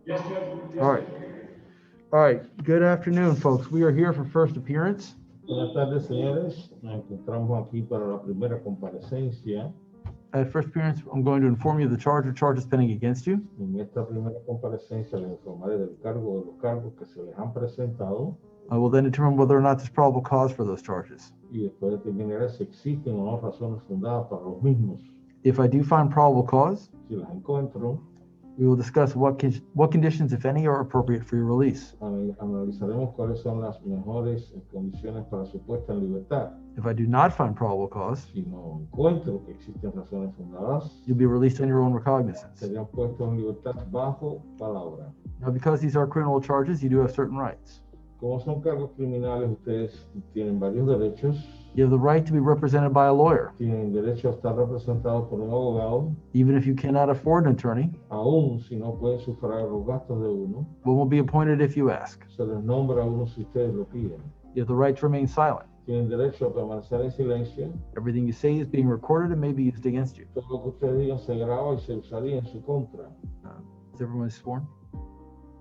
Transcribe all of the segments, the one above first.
Yes, Judge. All right. All right. Good afternoon, folks. We are here for first appearance. Buenas tardes, señores. Nos encontramos aquí para la primera comparecencia. At first appearance, I'm going to inform you of the charge or charges pending against you. En esta primera comparecencia les informaré del cargo de los cargos que se les han presentado I will then determine whether or not there's probable cause for those charges. y después determinaré si existen o no razones fundadas para los mismos. If I do find probable cause, Si las encuentro, we will discuss what conditions, if any, are appropriate for your release. analizaremos cuáles son las mejores condiciones para su puesta en libertad. If I do not find probable cause, Si no encuentro que existen razones fundadas, you'll be released on your own recognizance. serían puestos en libertad bajo palabra. Now, because these are criminal charges, you do have certain rights. Como son cargos criminales, ustedes tienen varios derechos. You have the right to be represented by a lawyer, Tienen derecho a estar representados por un abogado, even if you cannot afford an attorney. aún si no pueden sufragar los gastos de uno. One will be appointed if you ask. Se les nombra a uno si ustedes lo piden. You have the right to remain silent. Tienen derecho a permanecer en silencio. Everything you say is being recorded and may be used against you. Todo lo que ustedes digan se graba y se usaría en su contra. Is everyone sworn?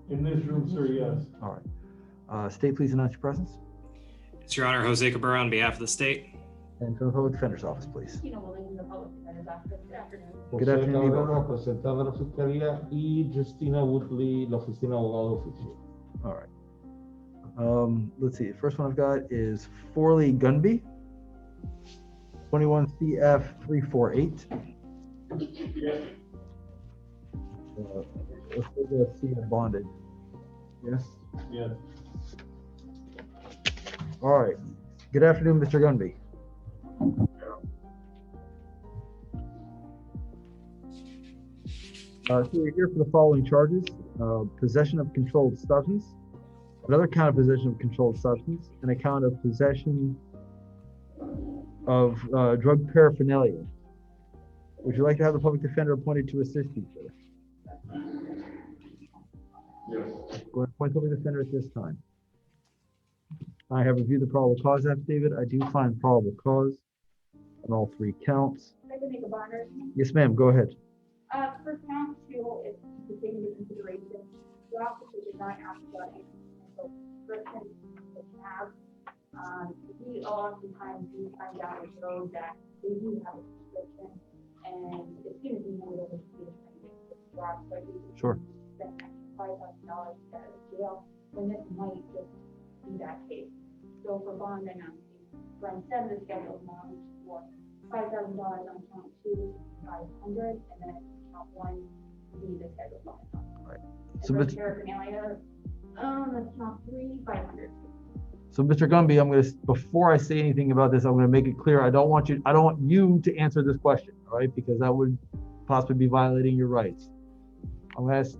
In this room, sir, yes. All right. State, please announce your presence. It's Your Honor, Jose Cabrera on behalf of the state. And from the Public Defender's Office, please. Tina Williams, the Public Defender's Office. Good afternoon. Good José afternoon, Cabrera, Ivo. representante de la Fiscalía, y Justina Woodley, la Oficina de Abogado Oficial. All right. Let's see. The first one I've got is Forley Gunby, 21 CF 348. Yes. Let's go see it bonded. Yes. Yes. All right. Good afternoon, Mr. Gunby. So you're here for the following charges: possession of controlled substance, another count of possession of controlled substance, and a count of possession of drug paraphernalia. Would you like to have the public defender appointed to assist you, sir? Yes. Go ahead and appoint the public defender at this time. I have reviewed the probable cause affidavit. I do find probable cause on all three counts. I can make a bonder. Yes, ma'am. Go ahead. For count two, it's to take into consideration, the officer did not ask about any potential prescription that you have. We oftentimes do find out with those that they do have a prescription, and as soon as we know that it's being dropped, but we Sure. spend $5,000 to jail, when this might just be that case. So for bond, I'm asking, for the scheduled amount for $5,000 on count two, 500, and then count one would be the scheduled bond. Right. And So, for Mr. paraphernalia, that's count three, 500. So, Mr. Gumby, I'm gonna, before I say anything about this, I'm gonna make it clear, I don't want you to answer this question, all right? Because that would possibly be violating your rights. I'm gonna ask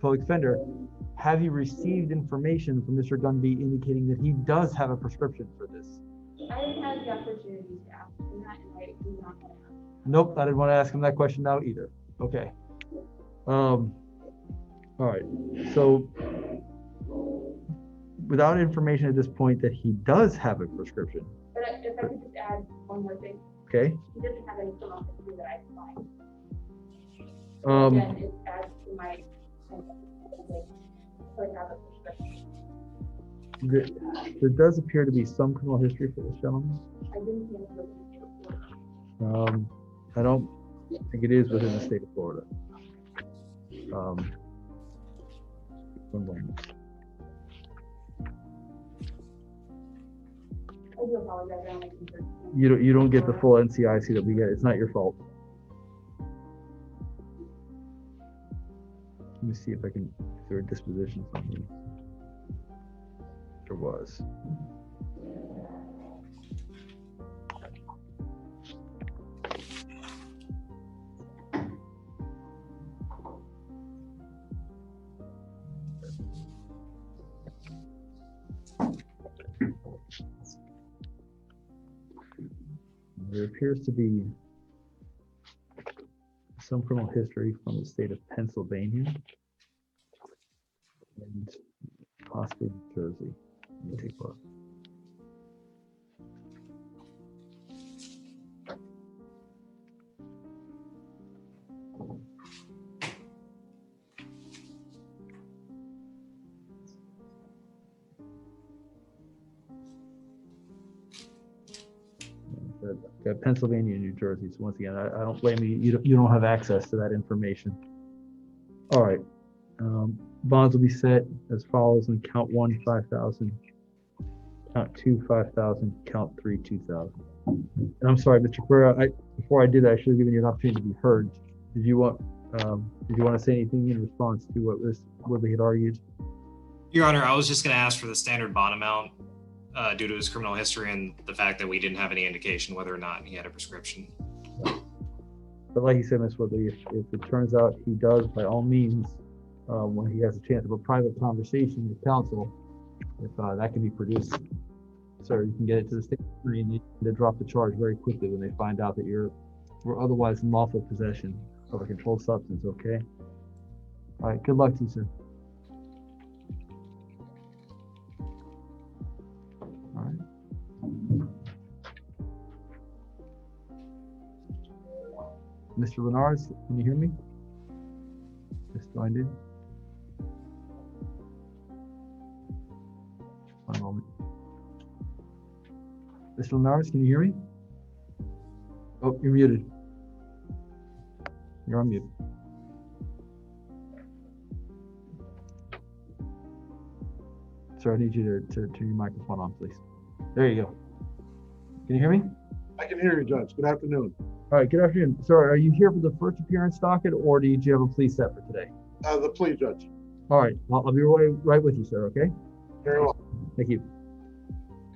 public defender, have you received information from Mr. Gumby indicating that he does have a prescription for this? I haven't had the opportunity to ask him that, and I do not want to ask. Nope, I didn't want to ask him that question now either. Okay. All right. So without information at this point that he does have a prescription, But if I could just add one more thing, okay? he doesn't have any criminal history that I can find. Again, it adds to my, could have a prescription. There does appear to be some criminal history for this gentleman. I didn't see any criminal history. I don't think it is within the state of Florida. One moment. I do apologize, I only concerned. You don't get the full NCIC that we get. It's not your fault. Let me see if I can, if there are dispositions on these. There was. There appears to be some criminal history from the state of Pennsylvania and possibly New Jersey. Let me take a look. Pennsylvania and New Jersey. So once again, I don't blame you. You don't have access to that information. All right. Bonds will be set as follows on count 1, 5,000, count 2, 5,000, count 3, 2,000. And I'm sorry, Mr. Cabrera, before I did that, I should have given you an opportunity to be heard. Did you want to say anything in response to what Ms. Woodley had argued? Your Honor, I was just going to ask for the standard bond amount due to his criminal history and the fact that we didn't have any indication whether or not he had a prescription. But like you said, Ms. Woodley, if it turns out he does, by all means, when he has a chance of a private conversation with counsel, if that can be produced, sir, you can get it to the state attorney and they drop the charge very quickly when they find out that you're otherwise in lawful possession of a controlled substance, okay? All right, good luck to you, sir. All right. Mr. Linares, can you hear me? Just joined in. One moment. Mr. Linares, can you hear me? Oh, you're muted. You're on mute. Sir, I need you to turn your microphone on, please. There you go. Can you hear me? I can hear you, Judge. Good afternoon. All right, good afternoon. Sir, are you here for the first appearance docket, or did you have a plea set for today? The plea, Judge. All right, I'll be right with you, sir, okay? Very well. Thank you.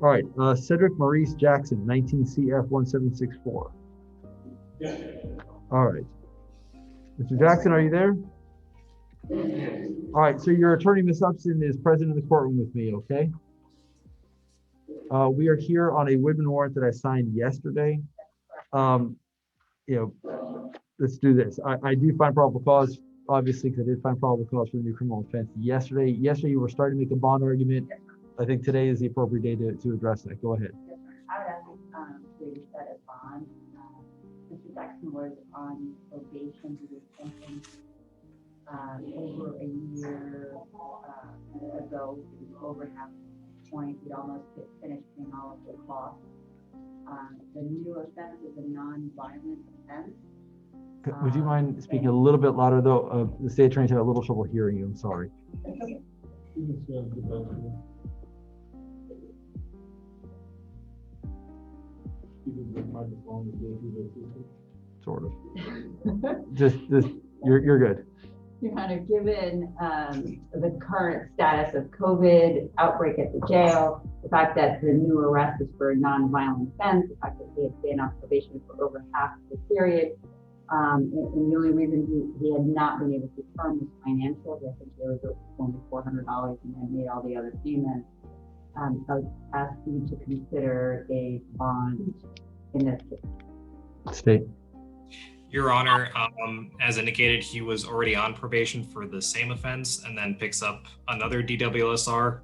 All right, Cedric Maurice Jackson, 19 CF 1764. Yes. All right. Mr. Jackson, are you there? All right, so your attorney, Ms. Upson, is present in the courtroom with me, okay? We are here on a Whitman warrant that I signed yesterday. Let's do this. I do find probable cause, obviously, because I did find probable cause for the new criminal offense yesterday. Yesterday, you were starting to make a bond argument. I think today is the appropriate day to address that. Go ahead. Yes, sir. I would ask to set a bond. Mr. Jackson was on probation due to sentenced over a year ago. He was over half the point. He'd almost finished paying all of the costs. The new offense is a non-violent offense. Would you mind speaking a little bit louder, though? The state attorney's had a little trouble hearing you. I'm sorry. Okay. Sort of. Just you're good. You're kind of given the current status of COVID outbreak at the jail, the fact that the new arrest is for a non-violent offense, the fact that he had been on probation for over half the period, and the only reason he had not been able to firm his financials, I think there was only $400 and then made all the other payments. I would ask you to consider a bond in this case. State. Your Honor, as indicated, he was already on probation for the same offense and then picks up another DWSR,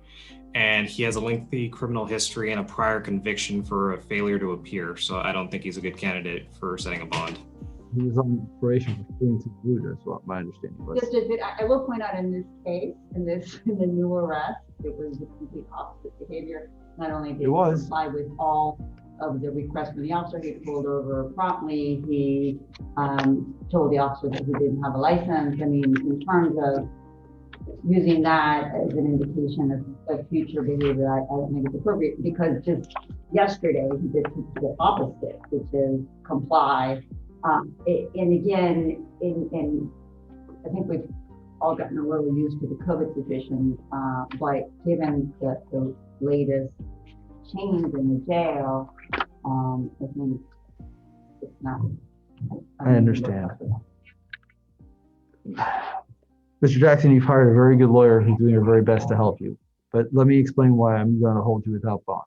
and he has a lengthy criminal history and a prior conviction for a failure to appear. So I don't think he's a good candidate for setting a bond. He was on probation for failing to collude, that's what my understanding was. Just a bit, I will point out in this case, in the new arrest, it was the complete opposite behavior. Not only did he comply with all of the requests from the officer, he pulled over promptly. He told the officer that he didn't have a license. I mean, in terms of using that as an indication of future behavior, I don't think it's appropriate, because just yesterday he did the opposite, which is comply. And again, I think we've all gotten a little used to the COVID situation, but given the latest change in the jail, I think it's not. I understand. Mr. Jackson, you've hired a very good lawyer who's doing her very best to help you. But let me explain why I'm going to hold you without bond.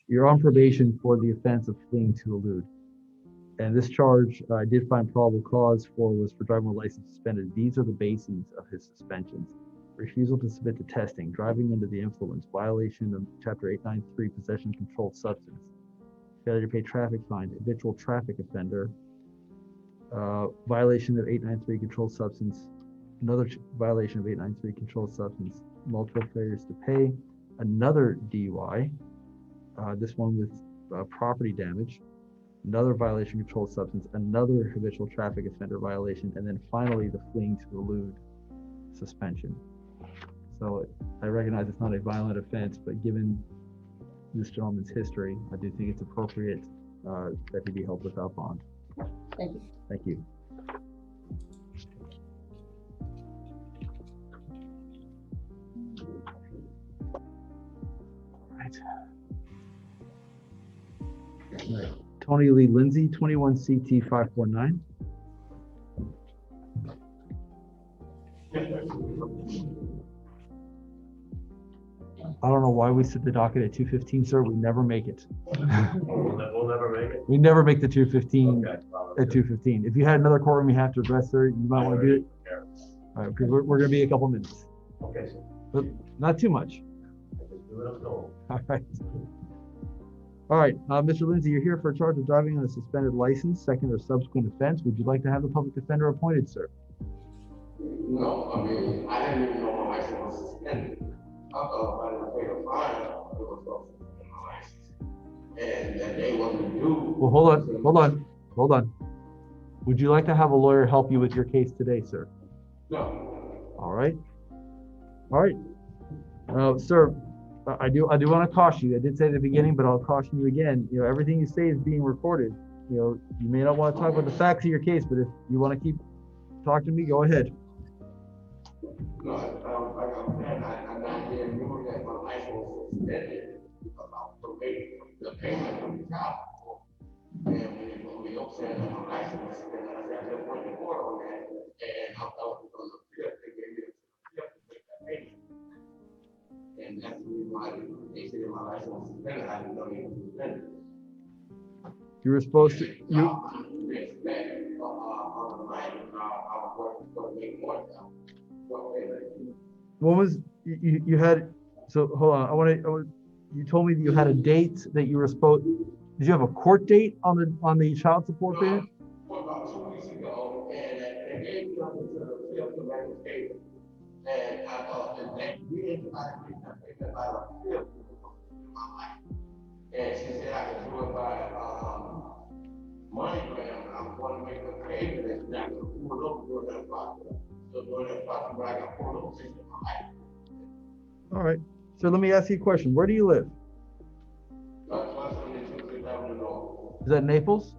You're on probation for the offense of fleeing to elude. And this charge I did find probable cause for was for driving with license suspended. These are the bases of his suspensions: refusal to submit to testing, driving under the influence, violation of Chapter 893, possession of controlled substance, failure to pay traffic fine, habitual traffic offender, violation of 893 controlled substance, another violation of 893 controlled substance, multiple failures to pay, another DUI, this one with property damage, another violation of controlled substance, another habitual traffic offender violation, and then finally the fleeing to elude suspension. So I recognize it's not a violent offense, but given this gentleman's history, I do think it's appropriate that he be held without bond. Thank you. Thank you. All right. Tony Lee Lindsay, 21 CT 549. I don't know why we set the docket at 2:15, sir. We never make it. We'll never make it. We never make the 2:15 Okay. at 2:15. If you had another courtroom you have to address, sir, you might want to do it. All right, because we're going to be a couple minutes, Okay, so but not too much. do what I'm told. All right. All right, Mr. Lindsay, you're here for a charge of driving on a suspended license, second or subsequent offense. Would you like to have the public defender appointed, sir? No, I mean, I didn't even know my license was suspended. I thought if I didn't pay the fine, it was supposed to suspend my license. And that they wasn't due. Well, hold on. Would you like to have a lawyer help you with your case today, sir? No. All right. Sir, I do want to caution you. I did say at the beginning, but I'll caution you again. You know, everything you say is being recorded. You know, you may not want to talk about the facts of your case, but if you want to keep talking to me, go ahead. No, like I'm saying, I'm not being new that my license was suspended about the payment from the child support. And when we up saying that my license was suspended, I said, I just went to court on that. And I thought it was a flip, they gave me a flip to make that payment. And that's the reason why they said my license was suspended. I didn't know it was suspended. You were supposed to. What was you had? So hold on. You told me that you had a date that you were supposed. Did you have a court date on the child support payment? About 2 weeks ago, and they gave me something to the field to make a payment. And I thought that we didn't try to make that payment by the field in my life. And she said I could do it by MoneyGram. I'm going to make a payment and I could pull it over during that process. So during that process, I got pulled over in my life. All right. So let me ask you a question. Where do you live? Is that Naples?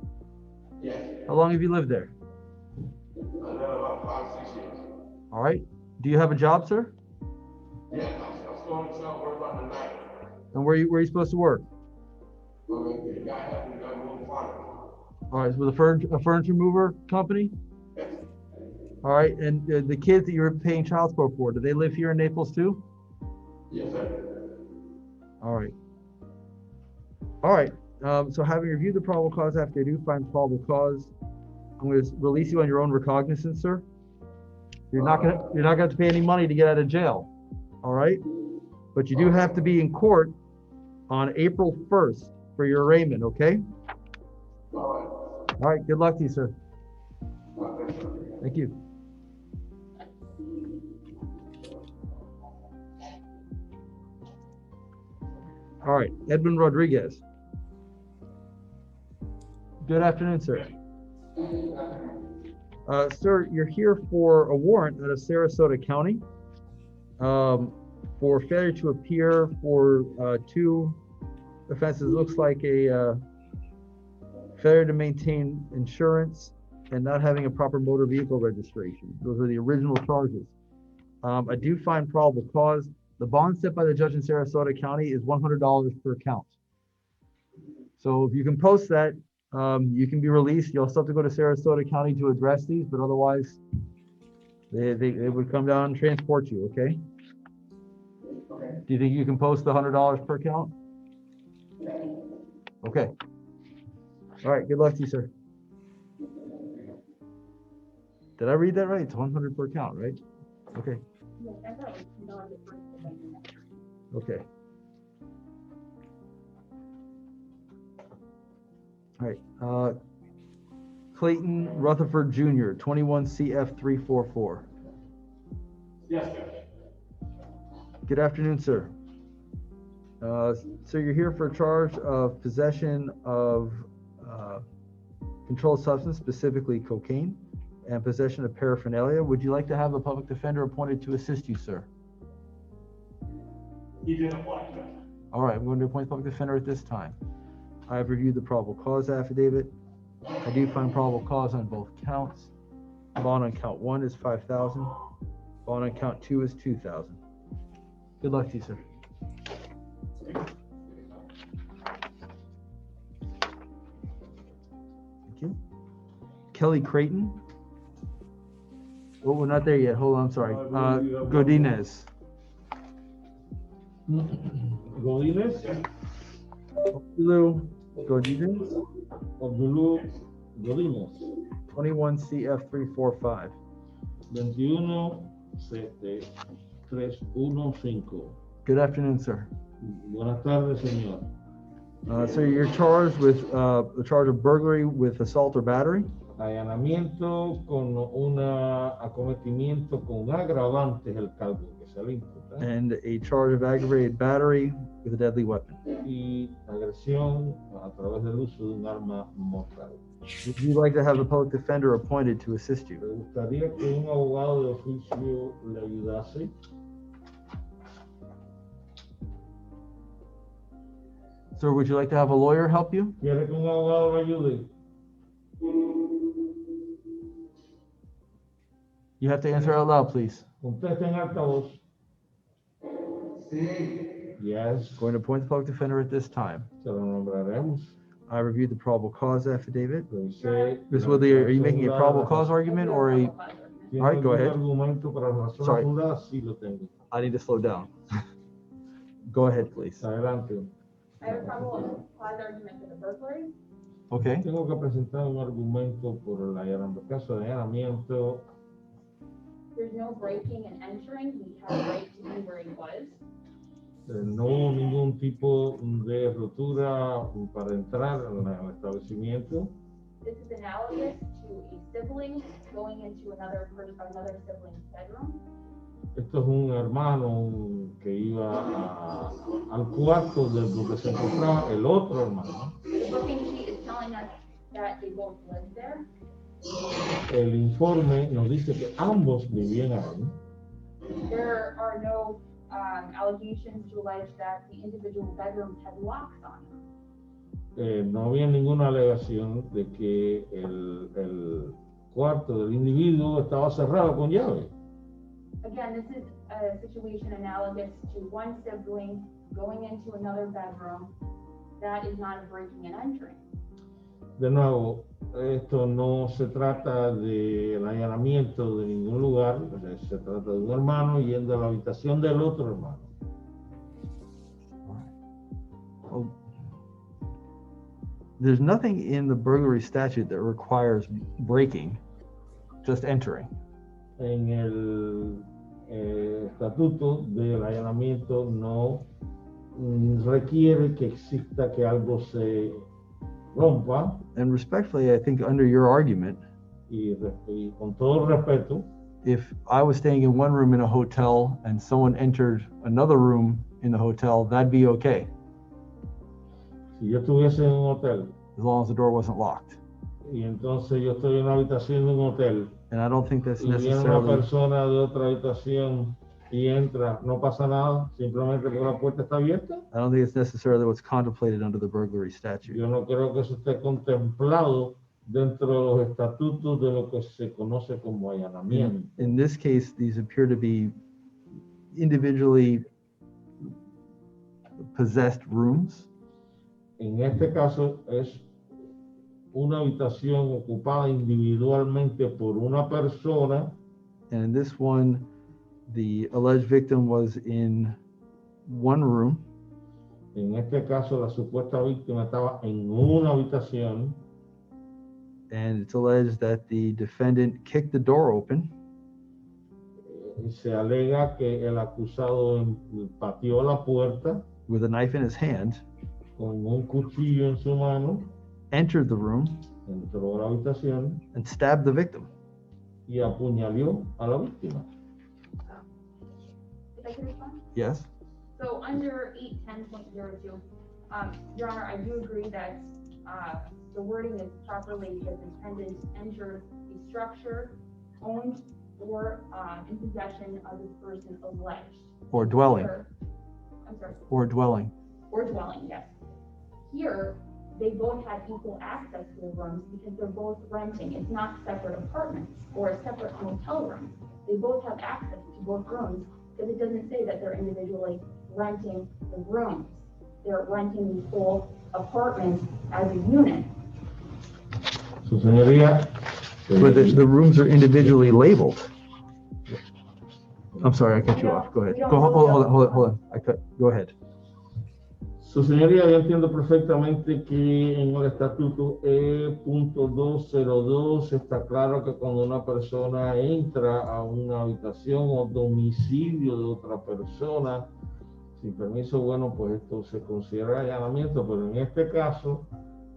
Yes. How long have you lived there? I live about 5-6 years. All right. Do you have a job, sir? Yeah, I'm going to work on the night. And where are you supposed to work? The guy helped me move farther. All right. With a furniture mover company? Yes. All right. And the kids that you're paying child support for, do they live here in Naples too? Yes, sir. All right. All right. So having reviewed the probable cause, after I do find probable cause, I'm going to release you on your own recognizance, sir. You're not going to have to pay any money to get out of jail. All right. But you do have to be in court on April 1st for your arraignment. Okay. All All right. Good luck to you, sir. right. Thank you. All right. Edwin Rodriguez. Good afternoon, sir. Sir, you're here for a warrant out of Sarasota County for failure to appear for 2 offenses. Looks like a failure to maintain insurance and not having a proper motor vehicle registration. Those are the original charges. I do find probable cause. The bond set by the judge in Sarasota County is $100 per count. So if you can post that, you can be released. You'll still have to go to Sarasota County to address these, but otherwise they would come down and transport you, okay? Do you think you can post the $100 per count? Okay. All right, good luck to you, sir. Did I read that right? It's 100 per count, right? Okay. Okay. All right. Clayton Rutherford Jr., 21 CF 344. Yes, sir. Good afternoon, sir. So you're here for a charge of possession of controlled substance, specifically cocaine, and possession of paraphernalia. Would you like to have a public defender appointed to assist you, sir? He didn't apply that. All right, I'm going to appoint public defender at this time. I have reviewed the probable cause affidavit. I do find probable cause on both counts. Bond on count 1 is $5,000. Bond on count 2 is $2,000. Good luck to you, sir. Thank you. Kelly Creighton. Oh, we're not there yet. Hold on, I'm sorry. Godinez. Godínez, Lou Godinez. Abdulú Godínez, 21 CF 345. 21-315. Good afternoon, sir. Buenas tardes, señor. Sir, you're charged with the charge of burglary with assault or battery. Allanamiento con un acometimiento con un agravante es el cargo que se le imputa. And a charge of aggravated battery with a deadly weapon. Y agresión a través del uso de un arma mortal. Would you like to have a public defender appointed to assist you? ¿Le gustaría que un abogado de oficio le ayudase? Sir, would you like to have a lawyer help you? ¿Quiere que un abogado le ayude? You have to answer out loud, please. Conteste en alta voz. Yes. Going to appoint the public defender at this time. Se lo nombraremos. I reviewed the probable cause affidavit. Revisé Ms. la Woodley, are you razón making a fundada. probable cause argument or a? ¿Tiene All right, go algún ahead. argumento para la razón Sorry. fundada? Sí lo tengo. I need to slow down. Go ahead, please. Adelante. I have a probable cause argument for the burglary. Okay. Tengo que presentar un argumento por el caso de allanamiento. There's no breaking and entering. He had a right to be where he was. No hubo ningún tipo de ruptura para entrar en el establecimiento. This is analogous to a sibling going into another sibling's bedroom. Esto es un hermano que iba al cuarto de donde se encontraba el otro hermano. The booking sheet is telling us that they both lived there. El informe nos dice que ambos vivían ahí. There are no allegations to allege that the individual bedrooms had locks on them. No había ninguna alegación de que el cuarto del individuo estaba cerrado con llave. Again, this is a situation analogous to one sibling going into another bedroom. That is not a breaking and entering. De nuevo, esto no se trata del allanamiento de ningún lugar, se trata de un hermano yendo a la habitación del otro hermano. Well, there's nothing in the burglary statute that requires breaking, just entering. En el estatuto del allanamiento no requiere que exista que algo se rompa. And respectfully, I think under your argument, Y con todo respeto, if I was staying in one room in a hotel and someone entered another room in the hotel, that'd be okay, si yo estuviese en un hotel as long as the door wasn't locked. y entonces yo estoy en una habitación de un hotel And I don't think that's y viene una necessarily, persona de otra habitación y entra, no pasa nada, simplemente porque la puerta está abierta. I don't think it's necessarily what's contemplated under the burglary statute. Yo no creo que eso esté contemplado dentro de los estatutos de lo que se conoce como allanamiento. In this case, these appear to be individually possessed rooms. En este caso es una habitación ocupada individualmente por una persona. And in this one, the alleged victim was in one room. En este caso la supuesta víctima estaba en una habitación. And it's alleged that the defendant kicked the door open. Y se alega que el acusado pateó la puerta With a knife in his hand, con un cuchillo en su mano, entered the room, entró a la habitación and stabbed the victim. y apuñaló a la víctima. If I can respond? Yes. So under 810.02, Your Honor, I do agree that the wording is properly, the defendant entered the structure owned or in possession of the person alleged. Or dwelling. Here- I'm sorry. Or dwelling. Or dwelling, yes. Here, they both had equal access to the rooms because they're both renting. It's not separate apartments or a separate hotel room. They both have access to both rooms because it doesn't say that they're individually renting the rooms. They're renting the whole apartment as a unit. Su señoría, But the rooms are individually labeled. I'm sorry, I cut you off. Go ahead. Hold on. Go ahead. Su señoría, yo entiendo perfectamente que en el estatuto E.202 está claro que cuando una persona entra a una habitación o domicilio de otra persona, sin permiso, bueno, pues esto se considera allanamiento, pero en este caso,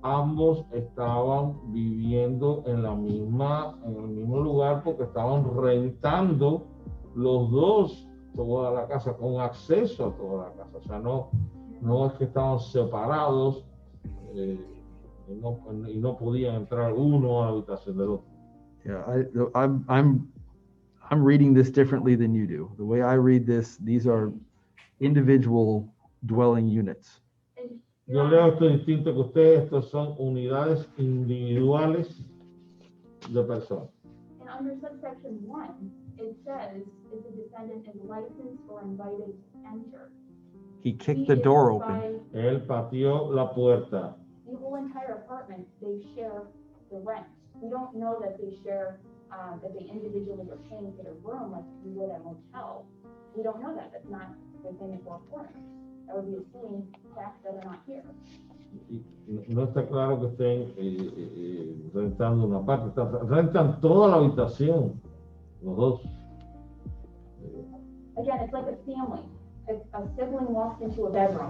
ambos estaban viviendo en el mismo lugar porque estaban rentando los dos toda la casa, con acceso a toda la casa. O sea, no es que estaban separados y no podían entrar uno a la habitación del otro. Yeah, I'm reading this differently than you do. The way I read this, these are individual dwelling units. Yo leo esto distinto que ustedes, estos son unidades individuales de personas. And under subsection 1, it says if the defendant is licensed or invited to enter. He kicked the door open. Él pateó la puerta. The whole entire apartment, they share the rent. We don't know that they share, that they individually are paying for their room like we would at a motel. We don't know that. That's not within the four corners. That would be assuming facts that are not here. No está claro que estén rentando una parte, rentan toda la habitación, los dos. Again, it's like a family. If a sibling walks into a bedroom.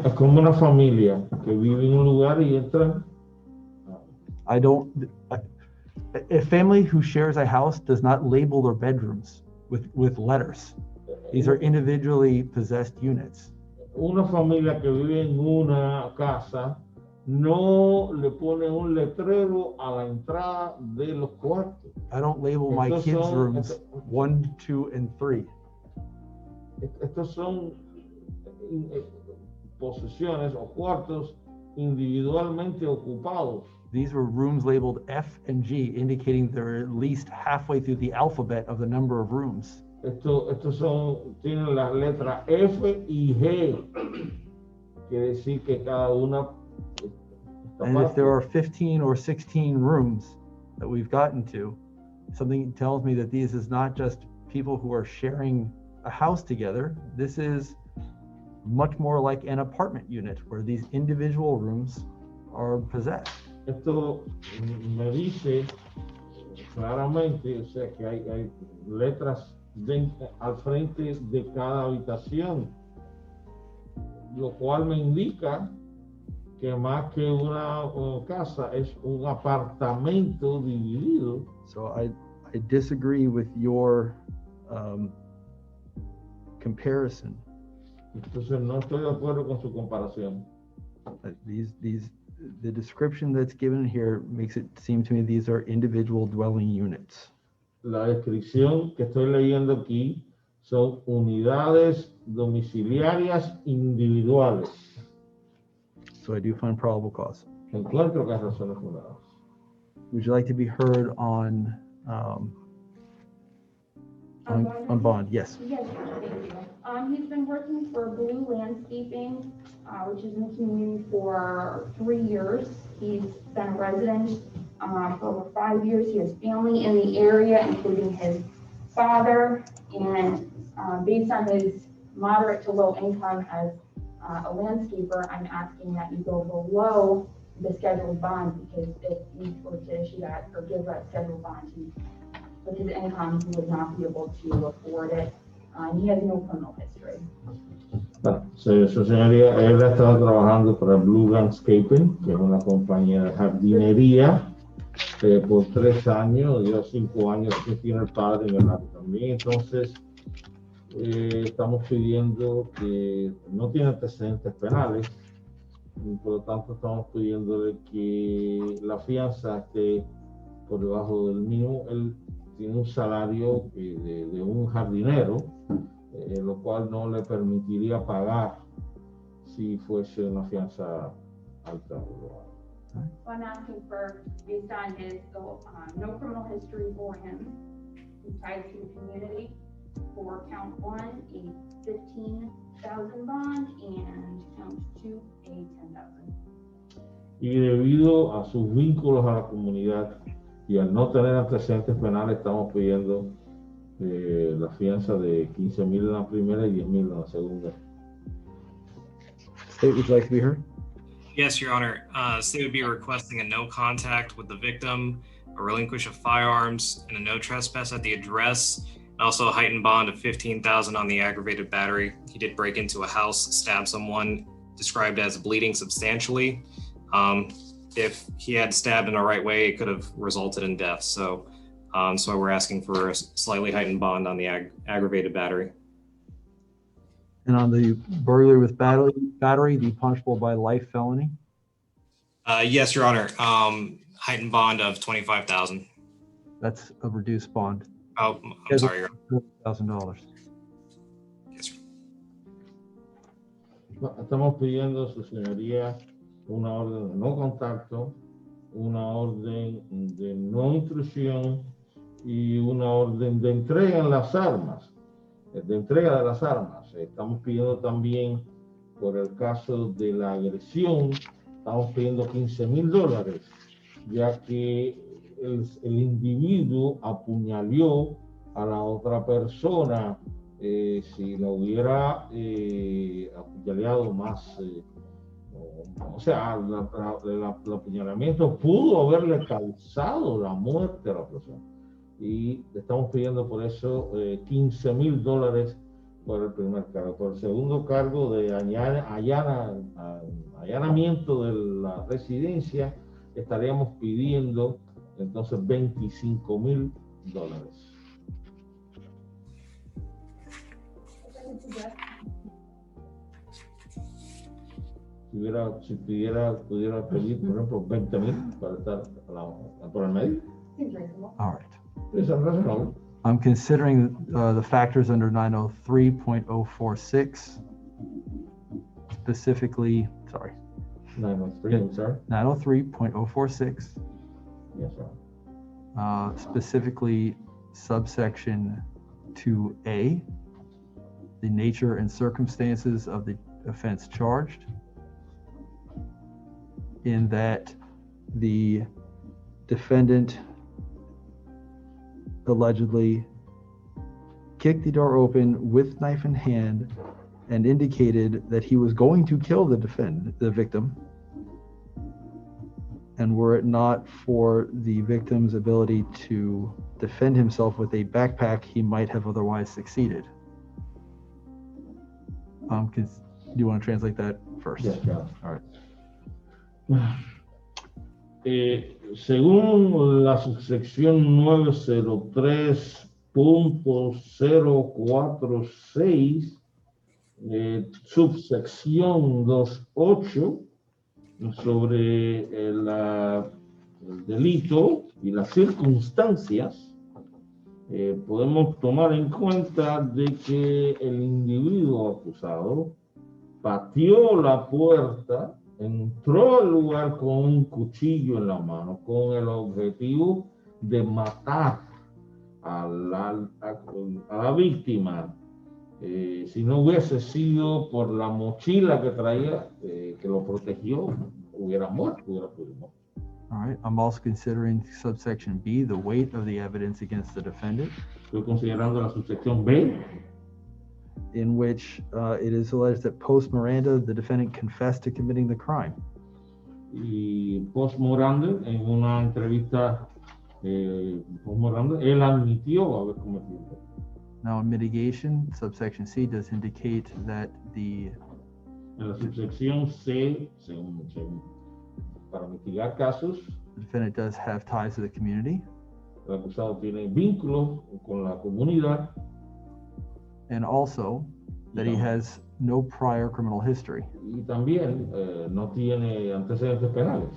Es como una familia que vive en un lugar y entran. A family who shares a house does not label their bedrooms with letters. These are individually possessed units. Una familia que vive en una casa no le pone un letrero a la entrada de los cuartos. I don't label my kids' rooms 1, 2, and 3. Estos son posesiones o cuartos individualmente ocupados. These were rooms labeled F and G, indicating they're at least halfway through the alphabet of the number of rooms. Estos tienen las letras F y G. Quiere decir que cada una. And if there are 15 or 16 rooms that we've gotten to, something tells me that these is not just people who are sharing a house together. This is much more like an apartment unit where these individual rooms are possessed. Esto me dice claramente, o sea, que hay letras al frente de cada habitación, lo cual me indica que más que una casa es un apartamento dividido. So I disagree with your comparison. Entonces no estoy de acuerdo con su comparación. The description that's given here makes it seem to me these are individual dwelling units. La descripción que estoy leyendo aquí son unidades domiciliarias individuales. So I do find probable cause. Encuentro que hay razones fundadas. Would you like to be heard on bond? Yes. Yes, thank you. He's been working for Blue Landscaping, which is in the community for 3 years. He's been a resident for over 5 years. He has family in the area, including his father. And based on his moderate to low income as a landscaper, I'm asking that you go below the scheduled bond, because if you were to issue that or give that scheduled bond, with his income, he would not be able to afford it. He has no criminal history. Su señoría, él ha estado trabajando para Blue Landscaping, que es una compañía de jardinería, por 3 años, ya 5 años que tiene el padre en el área también. Entonces, estamos pidiendo que no tiene antecedentes penales, y por lo tanto estamos pidiéndole que la fianza esté por debajo del mínimo. Él tiene un salario de un jardinero, lo cual no le permitiría pagar si fuese una fianza alta. So I'm asking for, based on his, no criminal history for him, he's tied to the community, for count 1, a 15,000 bond, and count 2, a 10,000. Y debido a sus vínculos a la comunidad y al no tener antecedentes penales, estamos pidiendo la fianza de 15,000 en la primera y 10,000 en la segunda. State, would you like to be heard? Yes, Your Honor. State would be requesting a no contact with the victim, a relinquish of firearms, and a no trespass at the address, and also a heightened bond of 15,000 on the aggravated battery. He did break into a house, stab someone, described as bleeding substantially. If he had stabbed in the right way, it could have resulted in death. So we're asking for a slightly heightened bond on the aggravated battery. And on the burglary with battery, the punishable by life felony? Yes, Your Honor. Heightened bond of 25,000. That's a reduced bond. Oh, I'm sorry, Your Honor. $1,000. Yes, sir. Estamos pidiendo, su señoría, una orden de no contacto, una orden de no intrusión y una orden de entrega en las armas, de entrega de las armas. Estamos pidiendo también, por el caso de la agresión, estamos pidiendo $15,000, ya que el individuo apuñaló a la otra persona. Si lo hubiera apuñaleado más, o sea, el apuñalamiento pudo haberle causado la muerte a la persona. Y estamos pidiendo por eso $15,000 por el primer cargo. Por el segundo cargo de allanamiento de la residencia, estaríamos pidiendo entonces $25,000. Si pudiera pedir, por ejemplo, 20,000 para estar por el medio. All right. Es razonable. I'm considering the factors under 903.046, specifically, sorry, 903, I'm sorry. 903.046, Yes, sir. specifically subsection 2A, the nature and circumstances of the offense charged, in that the defendant allegedly kicked the door open with knife in hand and indicated that he was going to kill the victim. And were it not for the victim's ability to defend himself with a backpack, he might have otherwise succeeded. Do you want to translate that first? Yes, sir. All right. Según la subsección 903.046, subsección 2.8, sobre el delito y las circunstancias, podemos tomar en cuenta de que el individuo acusado pateó la puerta, entró al lugar con un cuchillo en la mano, con el objetivo de matar a la víctima. Si no hubiese sido por la mochila que traía, que lo protegió, hubiera muerto, hubiera podido morir. All right. I'm also considering subsection B, the weight of the evidence against the defendant. Estoy considerando la subsección B, in which it is alleged that post Miranda, the defendant confessed to committing the crime. y post Miranda, en una entrevista post Miranda, él admitió haber cometido. Now, in mitigation, subsection C does indicate that En la subsección C, para mitigar casos, the defendant does have ties to the community, el acusado tiene vínculos con la comunidad, and also that he has no prior criminal history. Y también no tiene antecedentes penales.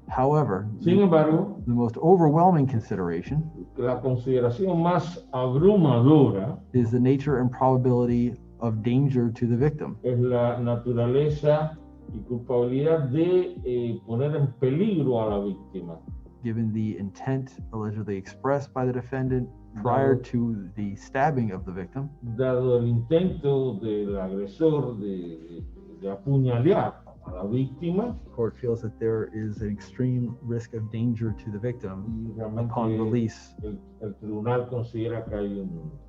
However, Sin embargo, the most overwhelming consideration la consideración más abrumadora is the nature and probability of danger to the victim, es la naturaleza y culpabilidad de poner en peligro a la víctima, given the intent allegedly expressed by the defendant prior to the stabbing of the victim, dado el intento del agresor de apuñalar a la víctima. the court feels that there is an extreme risk of danger to the victim Y realmente upon release. el tribunal considera que hay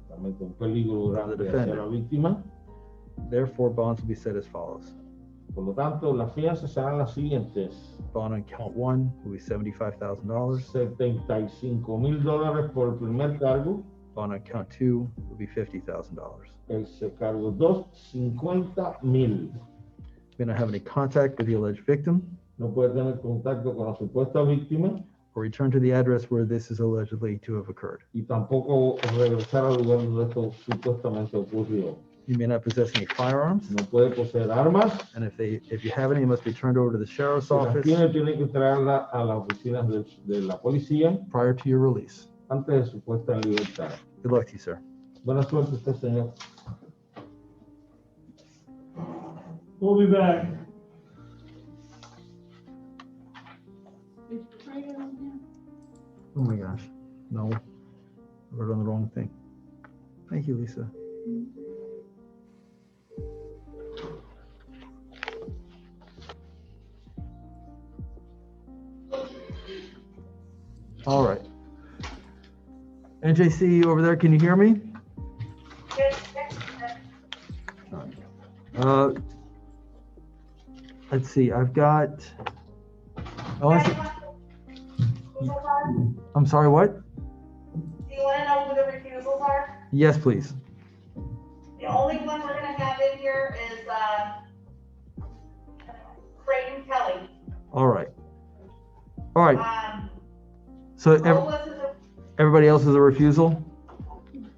realmente un peligro grande hacia la víctima. Therefore, bonds will be set as follows. Por lo tanto, las fianzas serán las siguientes: Bond on count 1 will be $75,000. $75,000 por el primer cargo. Bond on count 2 will be $50,000. El cargo 2, $50,000. May not have any contact with the alleged victim No puede tener contacto con la supuesta víctima or return to the address where this is allegedly to have occurred. y tampoco regresar al lugar donde esto supuestamente ocurrió. You may not possess any firearms, No puede poseer armas. and if you have any, it must be turned over to the sheriff's Si las office tiene que traerla a las oficinas de la policía prior to your release. antes de su puesta en libertad. Good luck to you, sir. Buena suerte usted, señor. We'll be back. Oh my gosh, no, I wrote on the wrong thing. Thank you, Lisa. All right. NJC over there, can you hear me? Let's see, I've got, I'm sorry, what? Do you want to know who the refusals are? Yes, please. The only one we're gonna have in here is, Creighton Kelly. All right. All right, so Lois is everybody else is a refusal?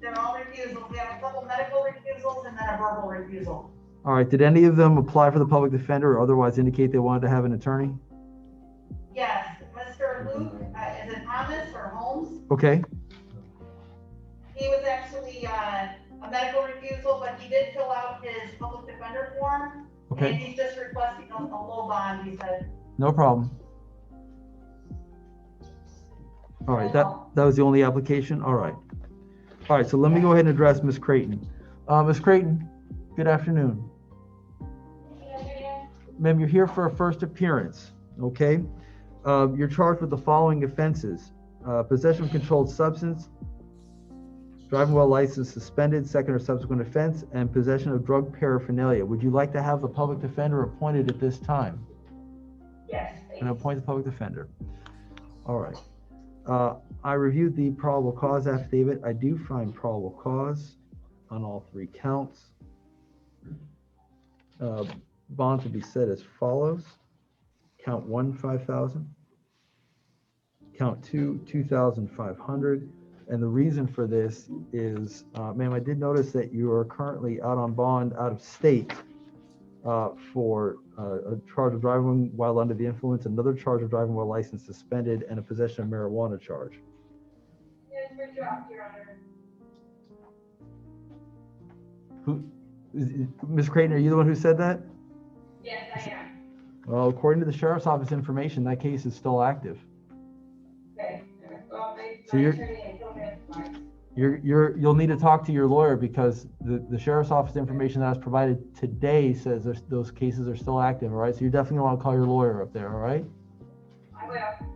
they're all refusals. We have a couple medical refusals and then a verbal refusal. All right, did any of them apply for the public defender or otherwise indicate they wanted to have an attorney? Yes, Mr. Luke, is it Thomas or Holmes? Okay, He was actually, a medical refusal, but he did fill out his public defender form. And okay, he's just requesting a low bond, he said. no problem. All right, that was the only application, all right. All right, so let me go ahead and address Ms. Creighton. Ms. Creighton, good afternoon. Ma'am, you're here for a first appearance, okay? You're charged with the following offenses: possession of controlled substance, driving while license suspended, second or subsequent offense, and possession of drug paraphernalia. Would you like to have the public defender appointed at this time? Yes. And appoint the public defender. All right. I reviewed the probable cause affidavit. I do find probable cause on all three counts. Bonds will be set as follows. Count 1, 5,000. Count 2, 2,500. And the reason for this is, ma'am, I did notice that you are currently out on bond out of state for a charge of driving while under the influence, another charge of driving while license suspended, and a possession of marijuana charge. Yes, for sure, Your Honor. Ms. Creighton, are you the one who said that? Yes, I am. Well, according to the sheriff's office information, that case is still active. Okay. Well, So you'll need to talk to your lawyer because the sheriff's office information that was provided today says those cases are still active, all right? So you're definitely gonna wanna call your lawyer up there, all right? I will.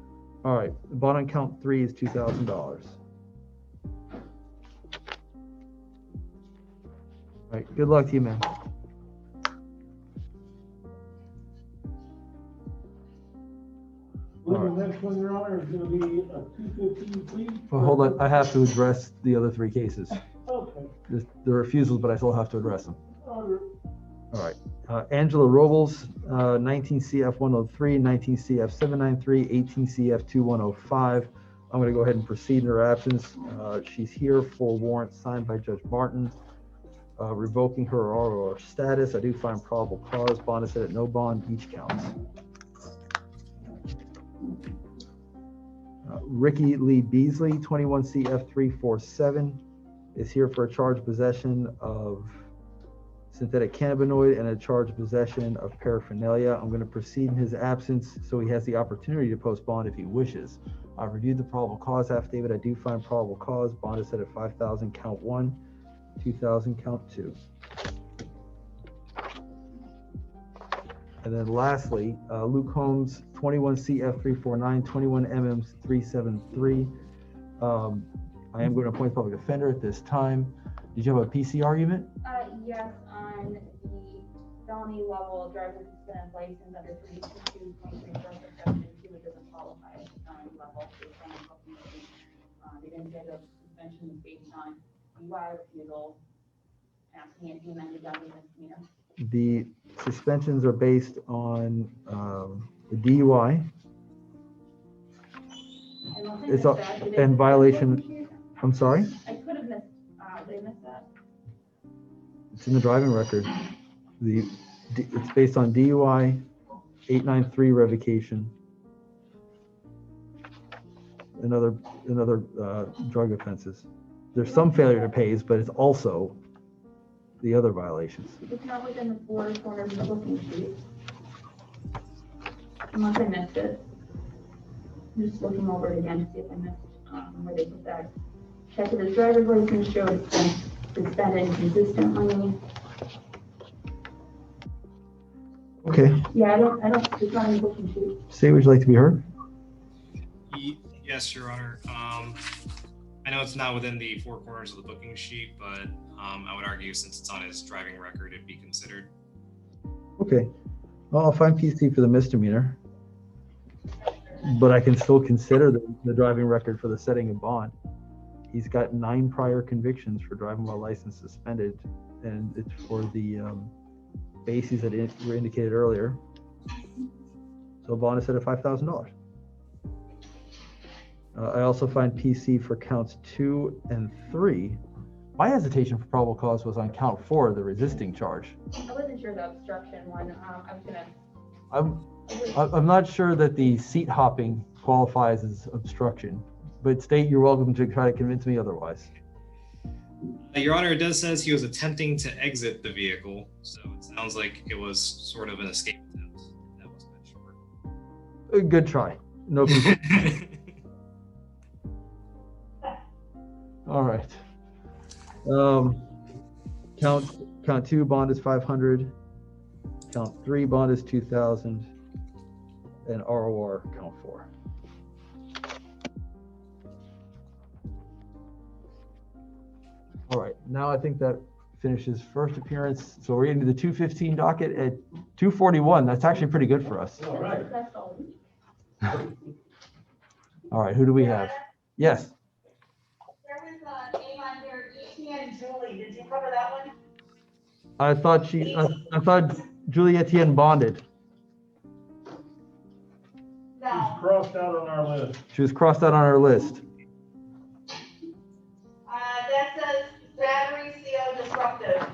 All right, the bond on count 3 is $2,000. All right, good luck to you, man. Well, the next one, Your Honor, is gonna be a 215 plea. Well, hold on, I have to address the other three cases. Okay. The refusals, but I still have to address them. All All right, Angela Robles, 19 CF 103, 19 CF 793, 18 CF 2105. I'm gonna go ahead and proceed in her absence. She's here for warrant signed by Judge Martin. revoking her ROR status. I do find probable cause. Bond is set at no bond. Each counts. Ricky Lee Beasley, 21 CF 347, is here for a charge of possession of synthetic cannabinoid and a charge of possession of paraphernalia. I'm going to proceed in his absence so he has the opportunity to post bond if he wishes. I've reviewed the probable cause affidavit. I do find probable cause. Bond is set at 5,000, count 1, 2,000, count 2. And then lastly, Luke Holmes, 21 CF 349, 21 MM 373. I am going to appoint public defender at this time. Did you have a PC argument? Yes, on the felony level driver's license under 322.3 section 2, it doesn't qualify as a felony level. They didn't say the suspension was based on DUI refusal, asking it to be amended down to misdemeanor. The suspensions are based on the DUI. It's and violation. I'm sorry? I could have missed, they missed that. It's in the driving record. It's based on DUI, 893 revocation, and other drug offenses. There's some failure to pays, but it's also the other violations. It's not within the four corners of the booking sheet. Unless I missed it. I'm just looking over it again to see if I missed where they put that. Check that his driver's license showed it's been suspended consistently. Okay. Yeah, I don't, it's not in the booking sheet. Say, would you like to be heard? Yes, Your Honor. I know it's not within the four corners of the booking sheet, but I would argue since it's on his driving record, it'd be considered. Okay. Well, I'll find PC for the misdemeanor, but I can still consider the driving record for the setting of bond. He's got 9 prior convictions for driving while license suspended, and it's for the bases that were indicated earlier. So bond is set at $5,000. I also find PC for counts 2 and 3. My hesitation for probable cause was on count 4, the resisting charge. I wasn't sure the obstruction one. I was gonna. I'm not sure that the seat hopping qualifies as obstruction, but state you're welcome to try to convince me otherwise. Your Honor, it does says he was attempting to exit the vehicle, so it sounds like it was sort of an escape attempt. That wasn't that short. Good try. No. All right. Count 2 bond is 500. Count 3 bond is 2,000, and ROR count 4. All right. Now I think that finishes first appearance. So we're into the 215 docket at 241. That's actually pretty good for us. All right. All right. Who do we have? Yes. There was a name on here, Etienne Julie. Did you cover that one? I thought Julie Etienne bonded. No. Crossed out on our list. She was crossed out on our list. That says battery CO disruptive.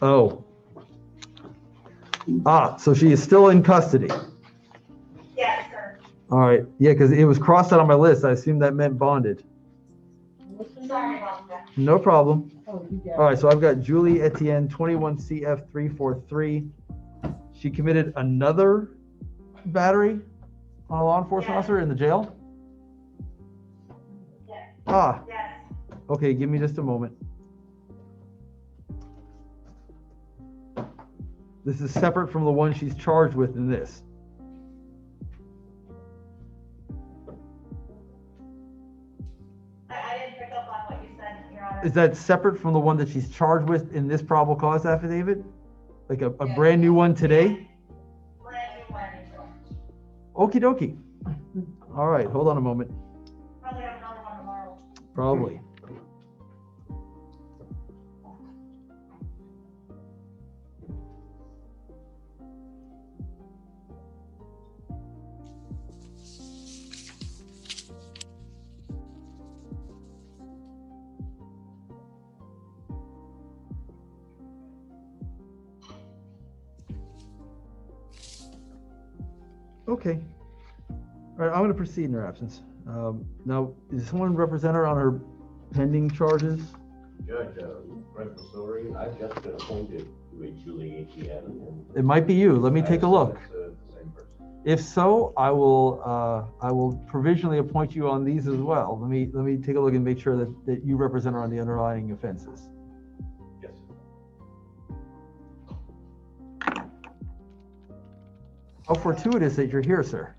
Oh. So she is still in custody. Yes, sir. All right. Yeah, because it was crossed out on my list. I assume that meant bonded. Sorry about that. No problem. All right. So I've got Julie Etienne, 21 CF 343. She committed another battery on a law enforcement officer in the jail? Yes. Yes. Okay. Give me just a moment. This is separate from the one she's charged with in this. I didn't pick up on what you said, Your Honor. Is that separate from the one that she's charged with in this probable cause affidavit? Like a brand new one today? Brand new one. Okie dokie. All right, hold on a moment. Probably have another one tomorrow. Probably. Okay. All right, I'm going to proceed in her absence. Now, is someone represent her on her pending charges? Judge, Greg Missouri, I've just been appointed to a Julie ATM. It might be you. Let me take a look. It's the same person. If so, I will provisionally appoint you on these as well. Let me take a look and make sure that you represent her on the underlying offenses. Yes. How fortuitous that you're here, sir.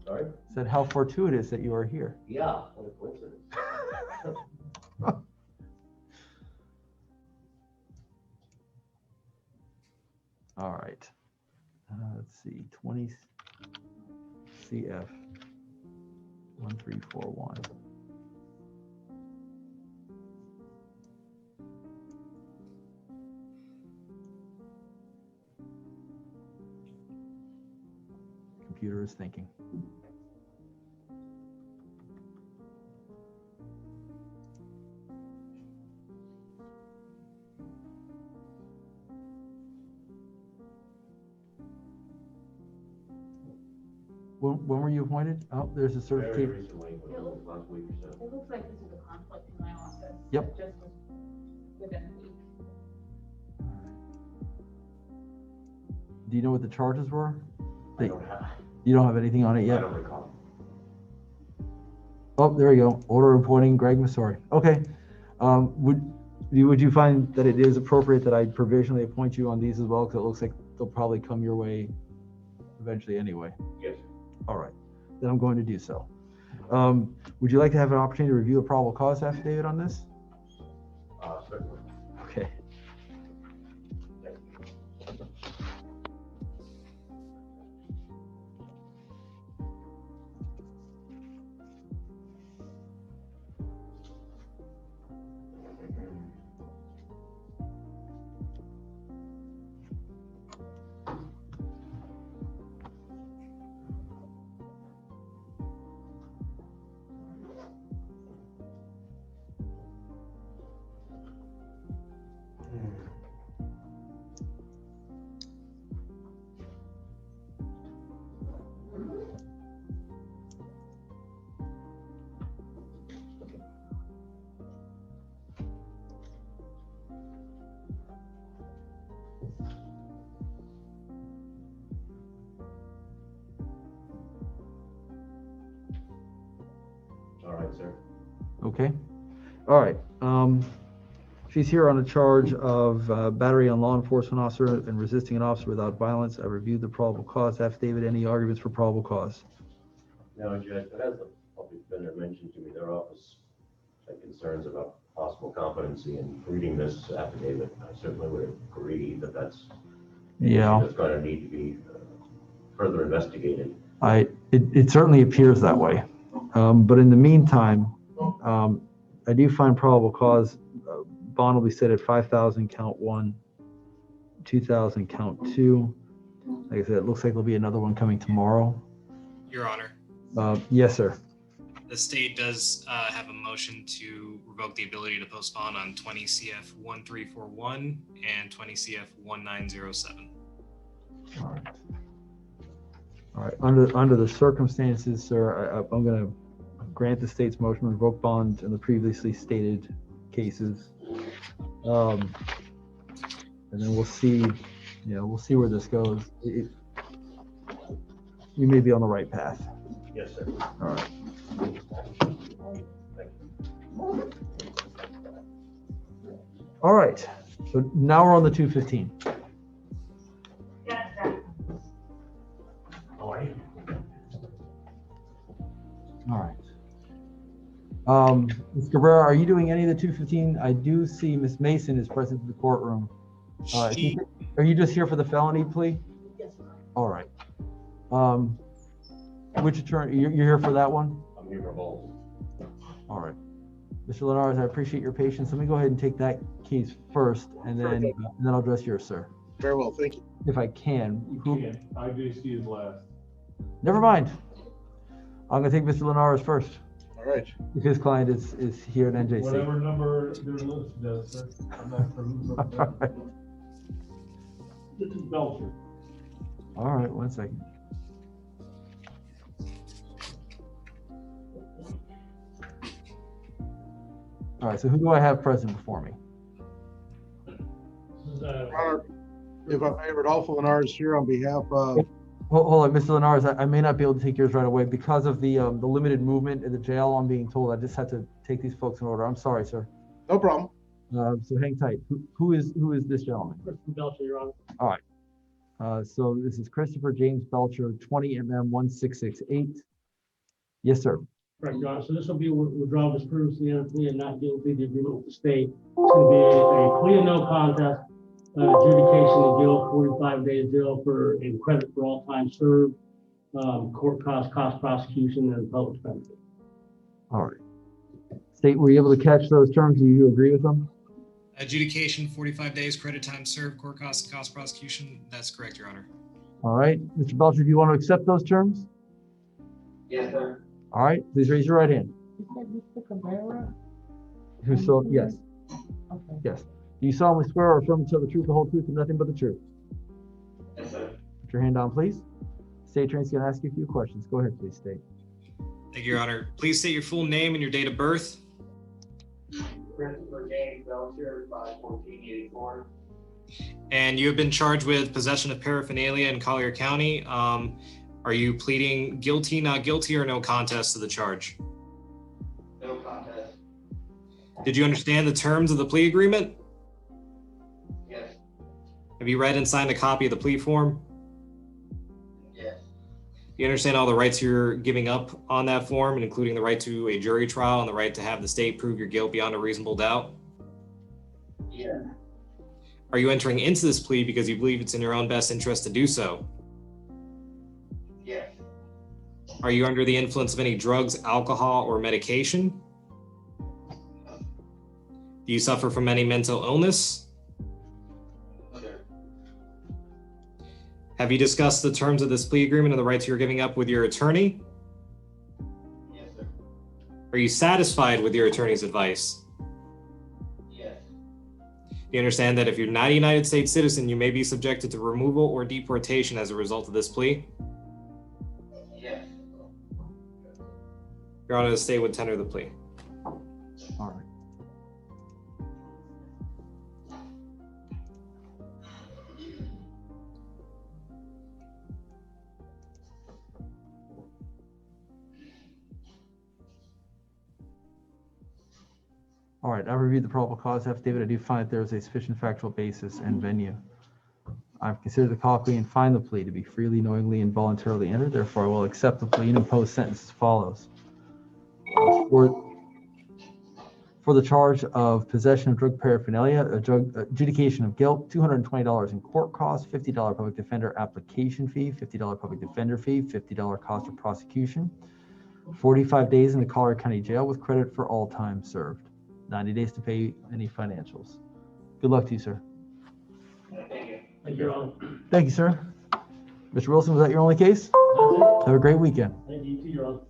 Sorry? Said how fortuitous that you are here. Yeah, what a coincidence. All right. Let's see, 20 CF 1341. Computer is thinking. When were you appointed? Oh, there's a Very certificate. recently, last week or so. It looks like this is a conflict in my office. Yep. Just within a week. Do you know what the charges were? I don't have, You don't have anything on it I yet? don't recall. Oh, there we go. Order appointing Greg Missouri. Okay. Would you find that it is appropriate that I provisionally appoint you on these as well? Because it looks like they'll probably come your way eventually anyway. Yes. All right. Then I'm going to do so. Would you like to have an opportunity to review a probable cause affidavit on this? Certainly. Okay. All right, sir. Okay. All right. She's here on a charge of battery on law enforcement officer and resisting an officer without violence. I reviewed the probable cause affidavit. Any arguments for probable cause? No, Judge, but as the public defender mentioned to me, their office had concerns about possible competency in reading this affidavit. I certainly would agree that that's an issue that's going to need to be further investigated. It certainly appears that way. But in the meantime, I do find probable cause. Bond will be set at 5,000 count 1, 2,000 count 2. Like I said, it looks like there'll be another one coming tomorrow. Your Honor, Yes, sir. the state does have a motion to revoke the ability to postpone on 20 CF 1341 and 20 CF 1907. All right. Under the circumstances, sir, I'm going to grant the state's motion to revoke bond in the previously stated cases. And then we'll see, we'll see where this goes. You may be on the right path. Yes, sir. All right. All right. So now we're on the 215. Yes, sir. All right. All right. Ms. Cabrera, are you doing any of the 215? I do see Ms. Mason is present in the courtroom. Are you just here for the felony plea? Yes, sir. All right. Which attorney? You're here for that one? I'm here for both. All right. Mr. Linares, I appreciate your patience. Let me go ahead and take that case first, and then I'll address yours, sir. Very well, thank you. If I can. IJC is last. Never mind. I'm going to take Mr. Linares first. All right. If his client is here at NJC. Whatever number their list does, sir. I'm not sure who's up there. All right. This is Belcher. All right, one second. All right, so who do I have present before me? Your Honor, if I may, Rodolfo Linares here on behalf of, Hold on, Mr. Linares, I may not be able to take yours right away because of the limited movement in the jail. I'm being told I just had to take these folks in order. I'm sorry, sir. no problem. So hang tight. Who is this gentleman? Christopher Belcher, Your Honor. All right. So this is Christopher James Belcher, 20MM1668. Yes, sir. Correct, Your Honor. So this will be withdrawal of previously entered plea and not guilty, the agreement with the state. It's going to be a plea of no contest, adjudication of guilt, 45 days jail for and credit for all time served, court cost prosecution, and public benefit. All right. State, were you able to catch those terms? Do you agree with them? Adjudication, 45 days, credit time served, court costs, and cost prosecution. That's correct, Your Honor. All right. Mr. Belcher, do you want to accept those terms? Yes, sir. All right. Please raise your right hand. You said Mr. Cabrera? Who so? Yes. Okay. Yes. Do you solemnly swear or affirm to tell the truth, the whole truth, and nothing but the truth? Yes, sir. Put your hand down, please. State attorney's going to ask you a few questions. Go ahead, please, State. Thank you, Your Honor. Please state your full name and your date of birth. Christopher James Belcher, 5/14/84. And you have been charged with possession of paraphernalia in Collier County. Are you pleading guilty, not guilty, or no contest to the charge? No contest. Did you understand the terms of the plea agreement? Yes. Have you read and signed a copy of the plea form? Yes. You understand all the rights you're giving up on that form, including the right to a jury trial and the right to have the state prove your guilt beyond a reasonable doubt? Yeah. Are you entering into this plea because you believe it's in your own best interest to do so? Yes. Are you under the influence of any drugs, alcohol, or medication? Do you suffer from any mental illness? Sure. Have you discussed the terms of this plea agreement and the rights you're giving up with your attorney? Yes, sir. Are you satisfied with your attorney's advice? Yes. Do you understand that if you're not a United States citizen, you may be subjected to removal or deportation as a result of this plea? Yes. Your Honor, the state would tender the plea. All right. All right, I've reviewed the probable cause affidavit. I do find that there is a sufficient factual basis and venue. I've considered the colloquy and find the plea to be freely, knowingly, and voluntarily entered. Therefore, I will accept the plea and impose sentence as follows. For the charge of possession of drug paraphernalia, a drug adjudication of guilt, $220 in court costs, $50 public defender application fee, $50 public defender fee, $50 cost of prosecution, 45 days in the Collier County Jail with credit for all time served, 90 days to pay any financials. Good luck to you, sir. Thank you. Thank you, Your Honor. Thank you, sir. Mr. Wilson, was that your only case? That's it. Have a great weekend. Thank you, too, Your Honor.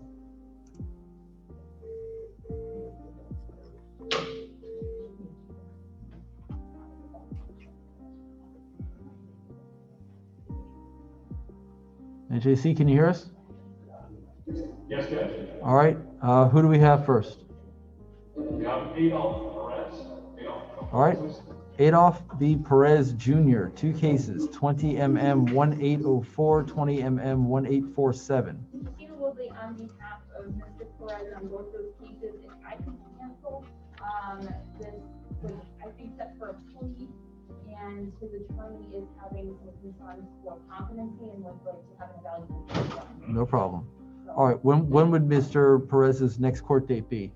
And JC, can you hear us? Yes, Judge. All right. Who do we have first? We have Adolf Perez. All right. Adolf B. Perez Jr., 2 cases, 20MM1804, 20MM1847. Here will be on behalf of Mr. Perez on both those cases, if I can cancel, this was, I think, set for a plea, and his attorney is having some concerns for competency and would like to have an evaluation done. No problem. All right. When would Mr. Perez's next court date be?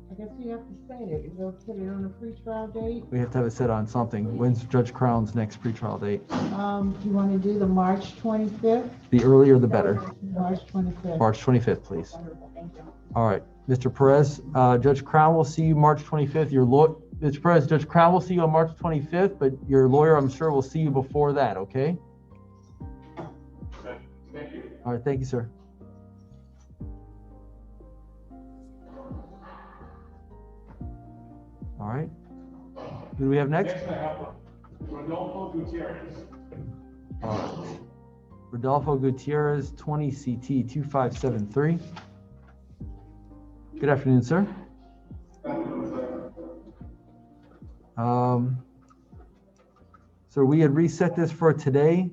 I guess you have to say it. They'll put it on a pretrial date. We have to have it set on something. When's Judge Crown's next pretrial date? Do you want to do the March 25th? The earlier the better. March 25th. March 25th, please. Wonderful, thank you. All right. Mr. Perez, Judge Crown will see you March 25th. Mr. Perez, Judge Crown will see you on March 25th, but your lawyer, I'm sure, will see you before that, okay? Thank you. All right. Thank you, sir. All right. Who do we have next? Next I have Rodolfo Gutierrez. All right. Rodolfo Gutierrez, 20 CT 2573. Good afternoon, sir. So we had reset this for today.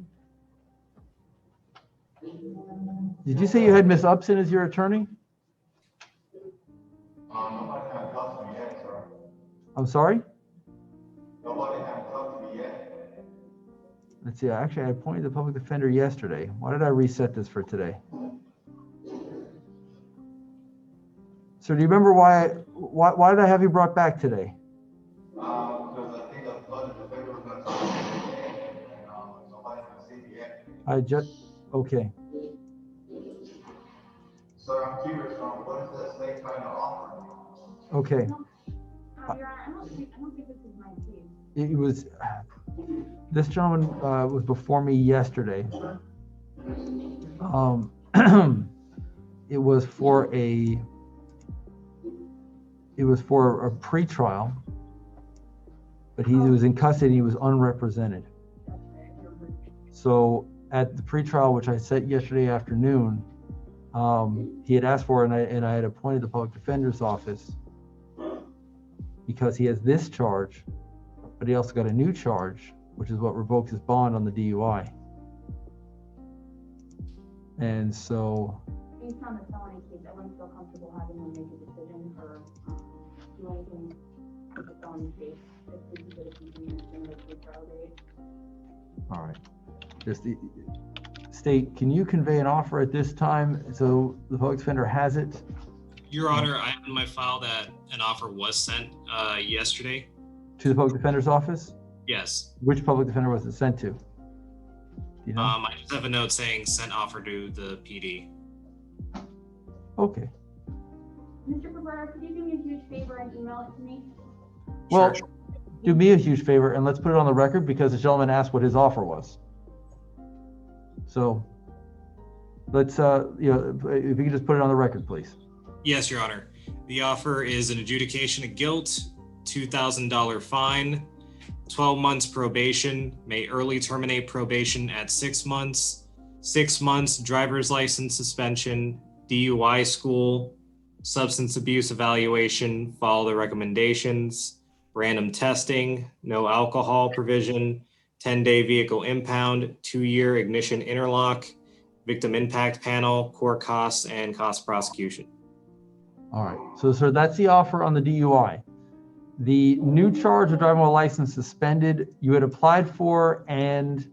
Did you say you had Miss Upson as your attorney? Nobody had talked to me yet, sir. I'm sorry? Nobody had talked to me yet. Let's see, actually, I appointed the public defender yesterday. Why did I reset this for today? So do you remember why did I have you brought back today? Because I think the public defender was not talking to me yet, and nobody had seen me yet. Okay. Sir, I'm curious, what is the state trying to offer? Okay. Your Honor, I don't think this is my case. It was, this gentleman was before me yesterday. It was for a pretrial, but he was in custody, he was unrepresented. So at the pretrial, which I set yesterday afternoon, he had asked for, and I had appointed the public defender's office because he has this charge, but he also got a new charge, which is what revokes his bond on the DUI. And so, Based on the felony case, I wouldn't feel comfortable having him make a decision or do anything with the felony case if we could get a continuance in the trial date. all right, just the state, can you convey an offer at this time so the public defender has it? Your Honor, I have in my file that an offer was sent yesterday. To the public defender's office? Yes. Which public defender was it sent to? Do you know? I just have a note saying sent offer to the PD. Okay. Mr. Cabrera, could you do me a huge favor and email it to me? Well, Sure. do me a huge favor and let's put it on the record because the gentleman asked what his offer was. So let's, if you could just put it on the record, please. Yes, Your Honor. The offer is an adjudication of guilt, $2,000 fine, 12 months probation, may early terminate probation at 6 months, 6 months driver's license suspension, DUI school, substance abuse evaluation, follow the recommendations, random testing, no alcohol provision, 10-day vehicle impound, 2-year ignition interlock, victim impact panel, court costs, and cost prosecution. All right, so sir, that's the offer on the DUI. The new charge of driving while license suspended, you had applied for, and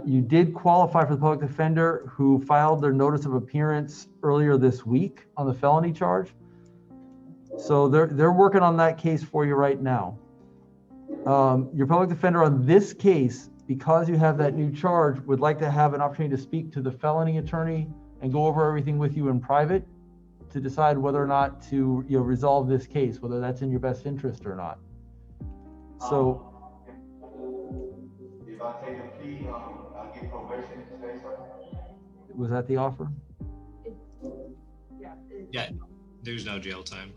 you did qualify for the public defender who filed their notice of appearance earlier this week on the felony charge. So they're working on that case for you right now. Your public defender on this case, because you have that new charge, would like to have an opportunity to speak to the felony attorney and go over everything with you in private to decide whether or not to resolve this case, whether that's in your best interest or not. So, if I take a plea, I get probation today, sir? was that the offer? Yeah, there's no jail time.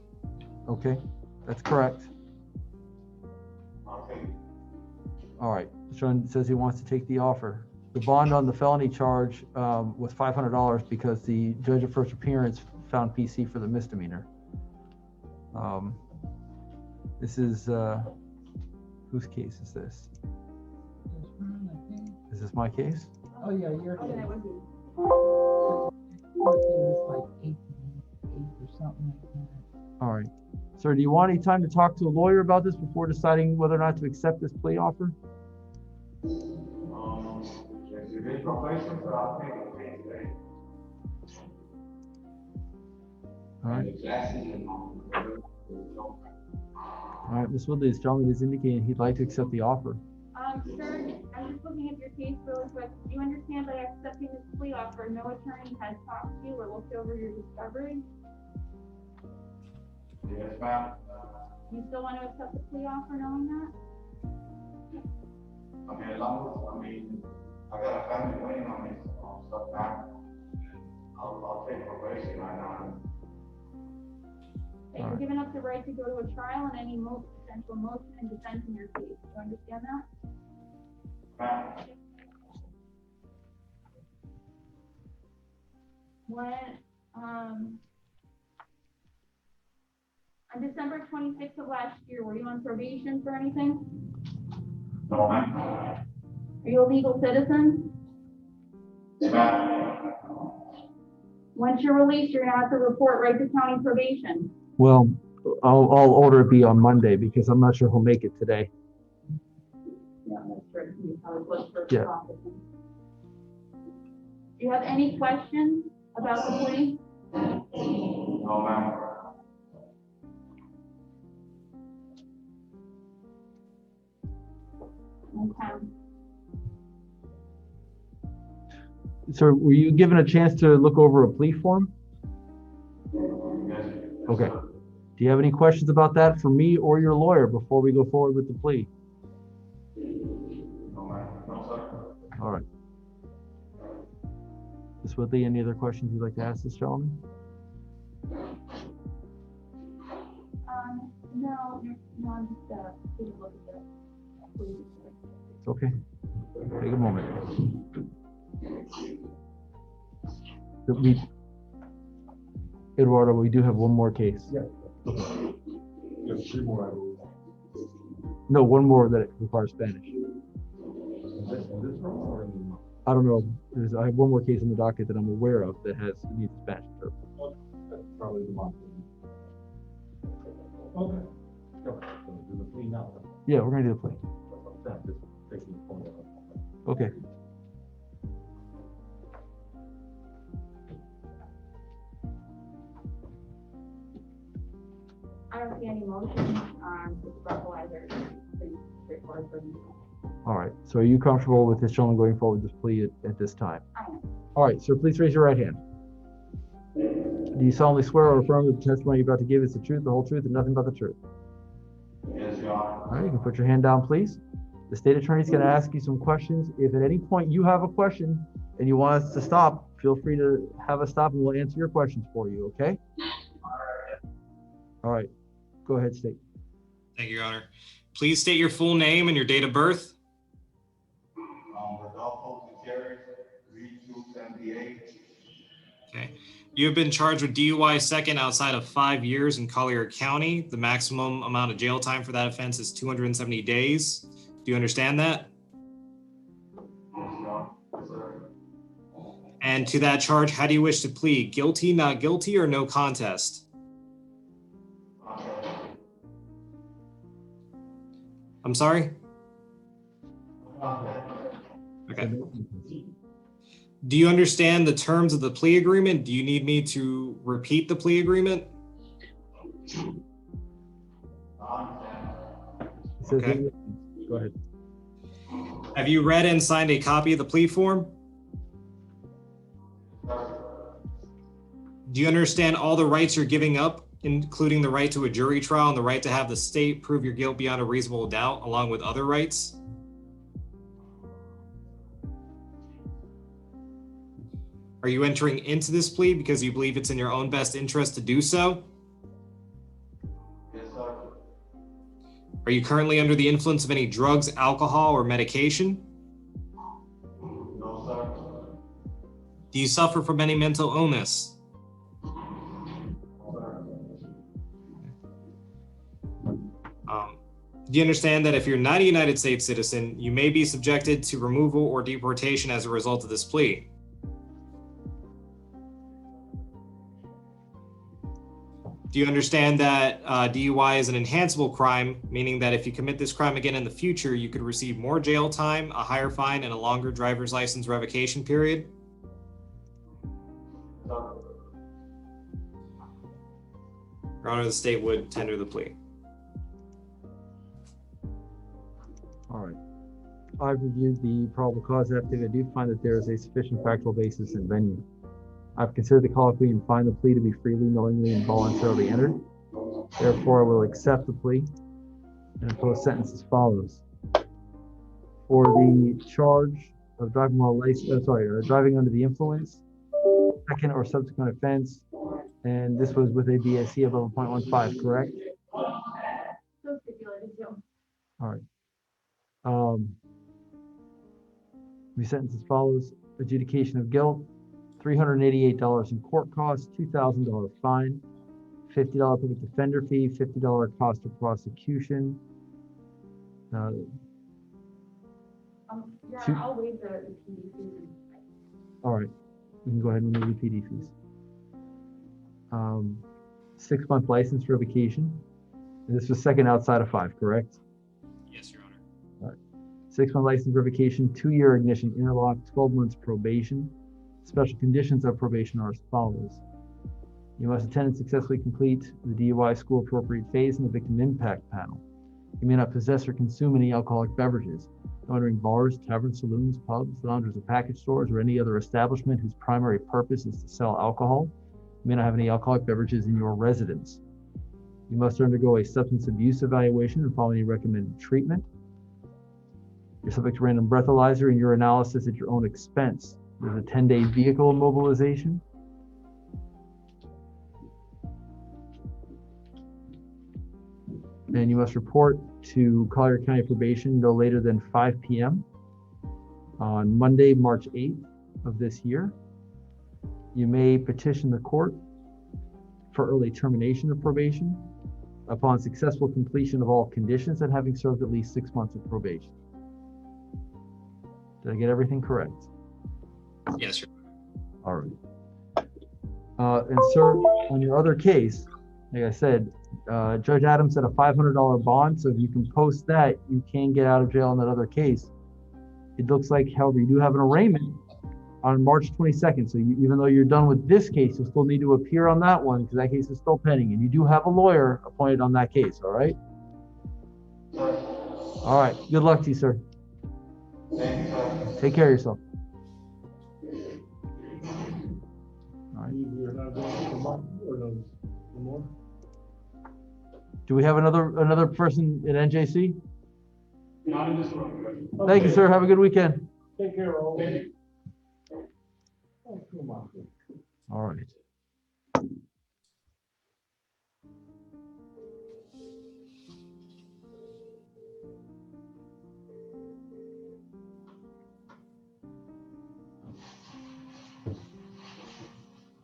Okay, that's correct. Okay. All right, Sean says he wants to take the offer. The bond on the felony charge was $500 because the judge of first appearance found PC for the misdemeanor. This is, whose case is this? Is this my case? Oh, yeah, your Okay, case. that would be. Was like 8 or something like that. All right. Sir, do you want any time to talk to a lawyer about this before deciding whether or not to accept this plea offer? If it's probation, so I'll take a plea today. All right. Exactly. All right, Ms. Woodley, this gentleman is indicating he'd like to accept the offer. Sir, I'm just looking at your case really quick. Do you understand by accepting this plea offer, no attorney has talked to you or looked over your discovery? Yes, ma'am. You still want to accept the plea offer knowing that? I mean, as long as, I got a family waiting on me, so now, I'll take probation right now. That you're giving up the right to go to a trial and any potential motion and defense in your case. Do you understand that? Ma'am. When, On December 26th of last year, were you on probation for anything? No, ma'am. Are you a legal citizen? Yes, ma'am. Once you're released, you're gonna have to report right to county probation. Well, I'll order it be on Monday because I'm not sure he'll make it today. Yeah, that's right. You probably look for Yeah. processing. Do you have any questions about the plea? No, ma'am. Okay. So were you given a chance to look over a plea form? Yes. Okay. Do you have any questions about that for me or your lawyer before we go forward with the plea? No, ma'am. No, sir. All right. Ms. Whitley, any other questions you'd like to ask this gentleman? No, I'm just, taking a look at the plea. It's okay. Take a moment. Eduardo, we do have one more case. Yeah. There's 3 more, I believe. No, one more that requires Spanish. I don't know. I have one more case in the docket that I'm aware of that needs a Spanish interpreter. That's probably the month. Okay. So, do the plea now. Yeah, we're gonna do the plea. Just taking the phone out. Okay. I don't see any motion, to breathalyzer, pretty straightforward for me. All right. So are you comfortable with this gentleman going forward with this plea at this time? I am. All right, sir, please raise your right hand. Do you solemnly swear or affirm that the testimony you're about to give is the truth, the whole truth, and nothing but the truth? Yes, Your Honor. All right, you can put your hand down, please. The state attorney is going to ask you some questions. If at any point you have a question and you want us to stop, feel free to have us stop and we'll answer your questions for you, okay? All right, go ahead, state. Thank you, Your Honor. Please state your full name and your date of birth. Rodolfo Gutierrez, 3278. Okay. You have been charged with DUI second outside of 5 years in Collier County. The maximum amount of jail time for that offense is 270 days. Do you understand that? Yes, Your Honor. Yes, sir. And to that charge, how do you wish to plead? Guilty, not guilty, or no contest? I'm sorry? Okay. Do you understand the terms of the plea agreement? Do you need me to repeat the plea agreement? Okay. Go ahead. Have you read and signed a copy of the plea form? Do you understand all the rights you're giving up, including the right to a jury trial and the right to have the state prove your guilt beyond a reasonable doubt, along with other rights? Are you entering into this plea because you believe it's in your own best interest to do so? Yes, sir. Are you currently under the influence of any drugs, alcohol, or medication? No, sir. Do you suffer from any mental illness? Do you understand that if you're not a United States citizen, you may be subjected to removal or deportation as a result of this plea? Do you understand that DUI is an enhanceable crime, meaning that if you commit this crime again in the future, you could receive more jail time, a higher fine, and a longer driver's license revocation period? No. Your Honor, the state would tender the plea. All right. I've reviewed the probable cause affidavit. I do find that there is a sufficient factual basis in venue. I've considered the colloquy and find the plea to be freely, knowingly, and voluntarily entered. Therefore, I will accept the plea and impose sentence as follows. For the charge of driving while driving under the influence, second or subsequent offense, and this was with a BSC of 11.15, correct? So stipulated, Joe. All right. We sentence as follows: adjudication of guilt, $388 in court costs, $2,000 fine, $50 public defender fee, $50 cost of prosecution. Your Honor, I'll waive the PD fees. All right, we can go ahead and remove the PD fees. 6-month license revocation. And this was second outside of 5, correct? Yes, Your Honor. All right. 6-month license revocation, 2-year ignition interlock, 12 months probation. Special conditions of probation are as follows. You must attend and successfully complete the DUI school appropriate phase in the victim impact panel. You may not possess or consume any alcoholic beverages. No entering bars, taverns, saloons, pubs, lounges, or package stores, or any other establishment whose primary purpose is to sell alcohol. You may not have any alcoholic beverages in your residence. You must undergo a substance abuse evaluation and follow any recommended treatment. You're subject to random breathalyzer and urinalysis at your own expense. There's a 10-day vehicle immobilization. And you must report to Collier County Probation no later than 5 p.m. on Monday, March 8th of this year. You may petition the court for early termination of probation upon successful completion of all conditions and having served at least 6 months of probation. Did I get everything correct? Yes, Your Honor. All right. And sir, on your other case, like I said, Judge Adams set a $500 bond, so if you can post that, you can get out of jail on that other case. It looks like, however, you do have an arraignment on March 22nd, so even though you're done with this case, you'll still need to appear on that one because that case is still pending, and you do have a lawyer appointed on that case, all right? All right, good luck to you, sir. Take care of yourself. All right. We're not going to month or no more? Do we have another person at NJC? Not in this room, Judge. Thank you, sir. Have a good weekend. Take care, all. Thank you. Oh, come on. All right.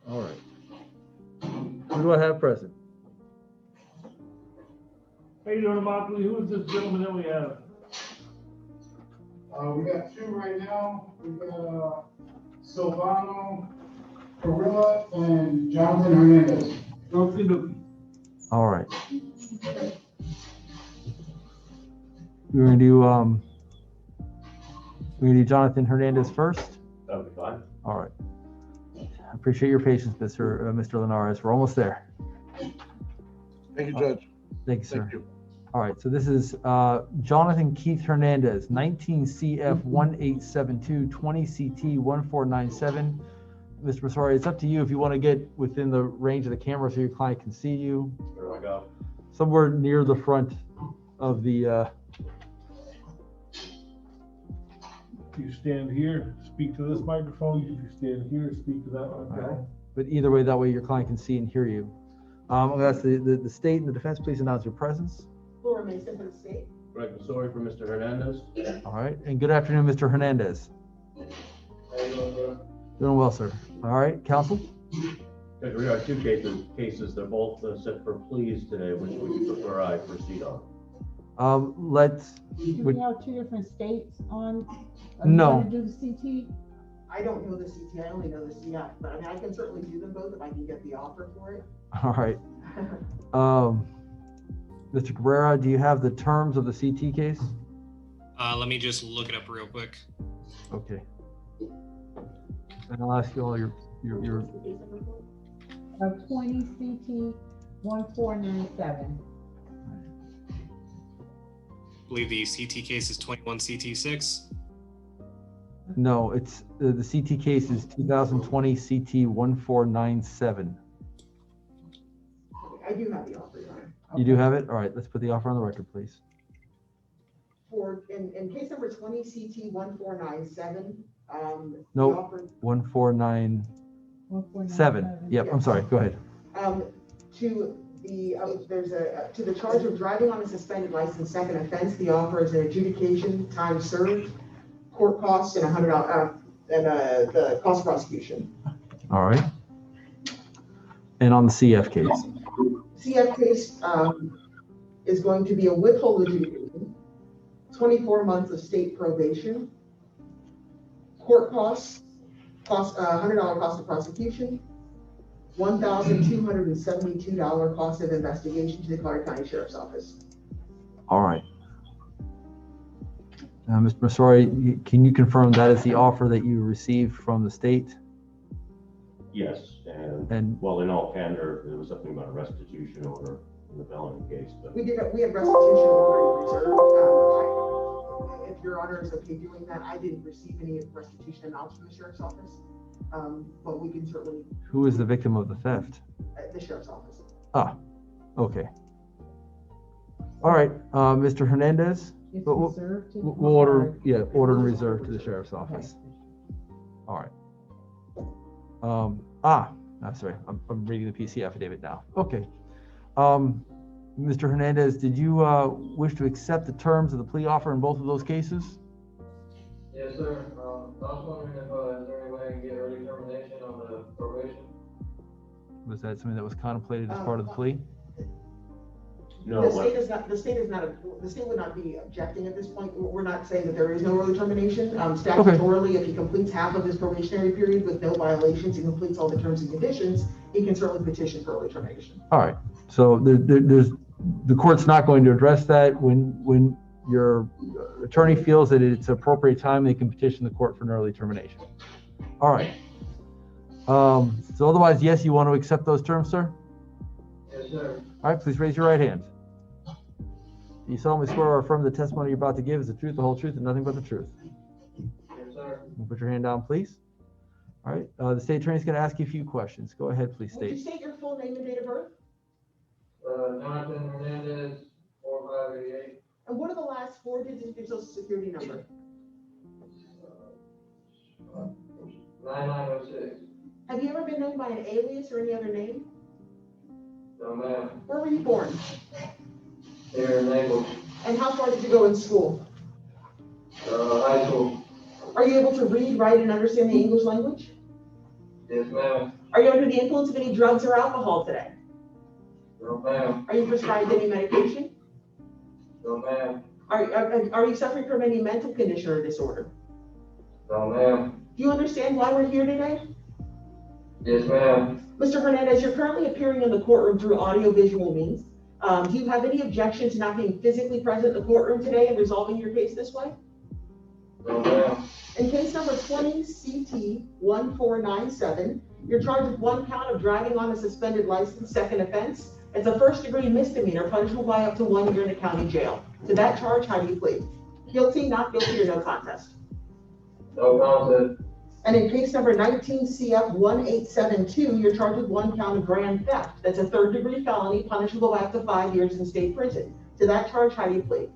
All right. Who do I have present? How you doing, Motley? Who is this gentleman that we have? We got 2 right now. We got Silvano Carrilla and Jonathan Hernandez. All right. We're gonna do Jonathan Hernandez first. That would be fine. All right. I appreciate your patience, Mr. Linares. We're almost there. Thank you, Judge. Thank you, sir. Thank you. All right, so this is Jonathan Keith Hernandez, 19 CF 1872, 20 CT 1497. Mr. Masari, it's up to you if you want to get within the range of the camera so your client can see you. Where do I go? Somewhere near the front of the. You stand here, speak to this microphone. You stand here, speak to that microphone. But either way, that way your client can see and hear you. I'm going to ask the state and the defense, please announce your presence. Laura Mason for the state. Greg Masori for Mr. Hernandez. All right, and good afternoon, Mr. Hernandez. Doing well, sir. All right, counsel? Judge, we have 2 cases. They're both set for pleas today. Which would you prefer I proceed on? Let's. Do we have 2 different states on? No. Want to do the CT? I don't know the CT, I only know the CF, but I mean, I can certainly do them both if I can get the offer for it. All right. Mr. Cabrera, do you have the terms of the CT case? Let me just look it up real quick. Okay. And I'll ask you all your 20 CT 1497. I believe the CT case is 21 CT6. No, it's the CT case is 2020 CT 1497. I do have the offer, Your Honor. You do have it? All right, let's put the offer on the record, please. For, in case number 20 CT 1497, No, the offer, 1497. Yep, I'm sorry, go ahead. to the, to the charge of driving on a suspended license, second offense, the offer is an adjudication, time served, court costs, and $100, and the cost of prosecution. All right. And on the CF case? CF case is going to be a withhold adjudication, 24 months of state probation, court costs, $100 cost of prosecution, $1,272 cost of investigation to the Clark County Sheriff's Office. All right. Mr. Masori, can you confirm that is the offer that you received from the state? Yes, and well, in all candor, there was something about a restitution order in the felony case, but. We had restitution order reserved. If Your Honor is okay doing that, I didn't receive any restitution amounts from the Sheriff's Office, but we can certainly. Who is the victim of the theft? The Sheriff's Office. Ah, okay. All right, Mr. Hernandez? It's We'll reserved to the we'll order, court. yeah, order and reserve to the Sheriff's Office. All right. I'm sorry, I'm reading the PC affidavit now. Okay. Mr. Hernandez, did you wish to accept the terms of the plea offer in both of those cases? Yes, sir. I was wondering if is there any way I can get early termination on the probation? Was that something that was contemplated as part of the plea? No. The state would not be objecting at this point. We're not saying that there is no early termination. Statutorily, if he completes half of his probationary period with no violations, he completes all the terms and conditions, he can certainly petition for early termination. All right. So the court's not going to address that. When your attorney feels that it's appropriate time, they can petition the court for an early termination. All right. So otherwise, yes, you want to accept those terms, sir? Yes, sir. All right, please raise your right hand. Do you solemnly swear or affirm the testimony you're about to give is the truth, the whole truth, and nothing but the truth? Yes, sir. Put your hand down, please. All right, the state attorney is going to ask you a few questions. Go ahead, please Would you state. state your full name and date of birth? Jonathan Hernandez, 4588. And what are the last 4 digits of your social security number? 9906. Have you ever been known by an alias or any other name? No, ma'am. Where were you born? Here in Naples. And how far did you go in school? High school. Are you able to read, write, and understand the English language? Yes, ma'am. Are you under the influence of any drugs or alcohol today? No, ma'am. Are you prescribed any medication? No, ma'am. Are you suffering from any mental condition or disorder? No, ma'am. Do you understand why we're here today? Yes, ma'am. Mr. Hernandez, you're currently appearing in the courtroom through audio-visual means. Do you have any objection to not being physically present in the courtroom today and resolving your case this way? No, ma'am. In case number 20 CT 1497, you're charged with 1 count of driving on a suspended license, second offense. It's a first-degree misdemeanor, punishable by up to 1 year in a county jail. To that charge, how do you plead? Guilty, not guilty, or no contest? No contest. And in case number 19 CF 1872, you're charged with 1 count of grand theft. That's a third-degree felony, punishable by up to 5 years in state prison. To that charge, how do you plead?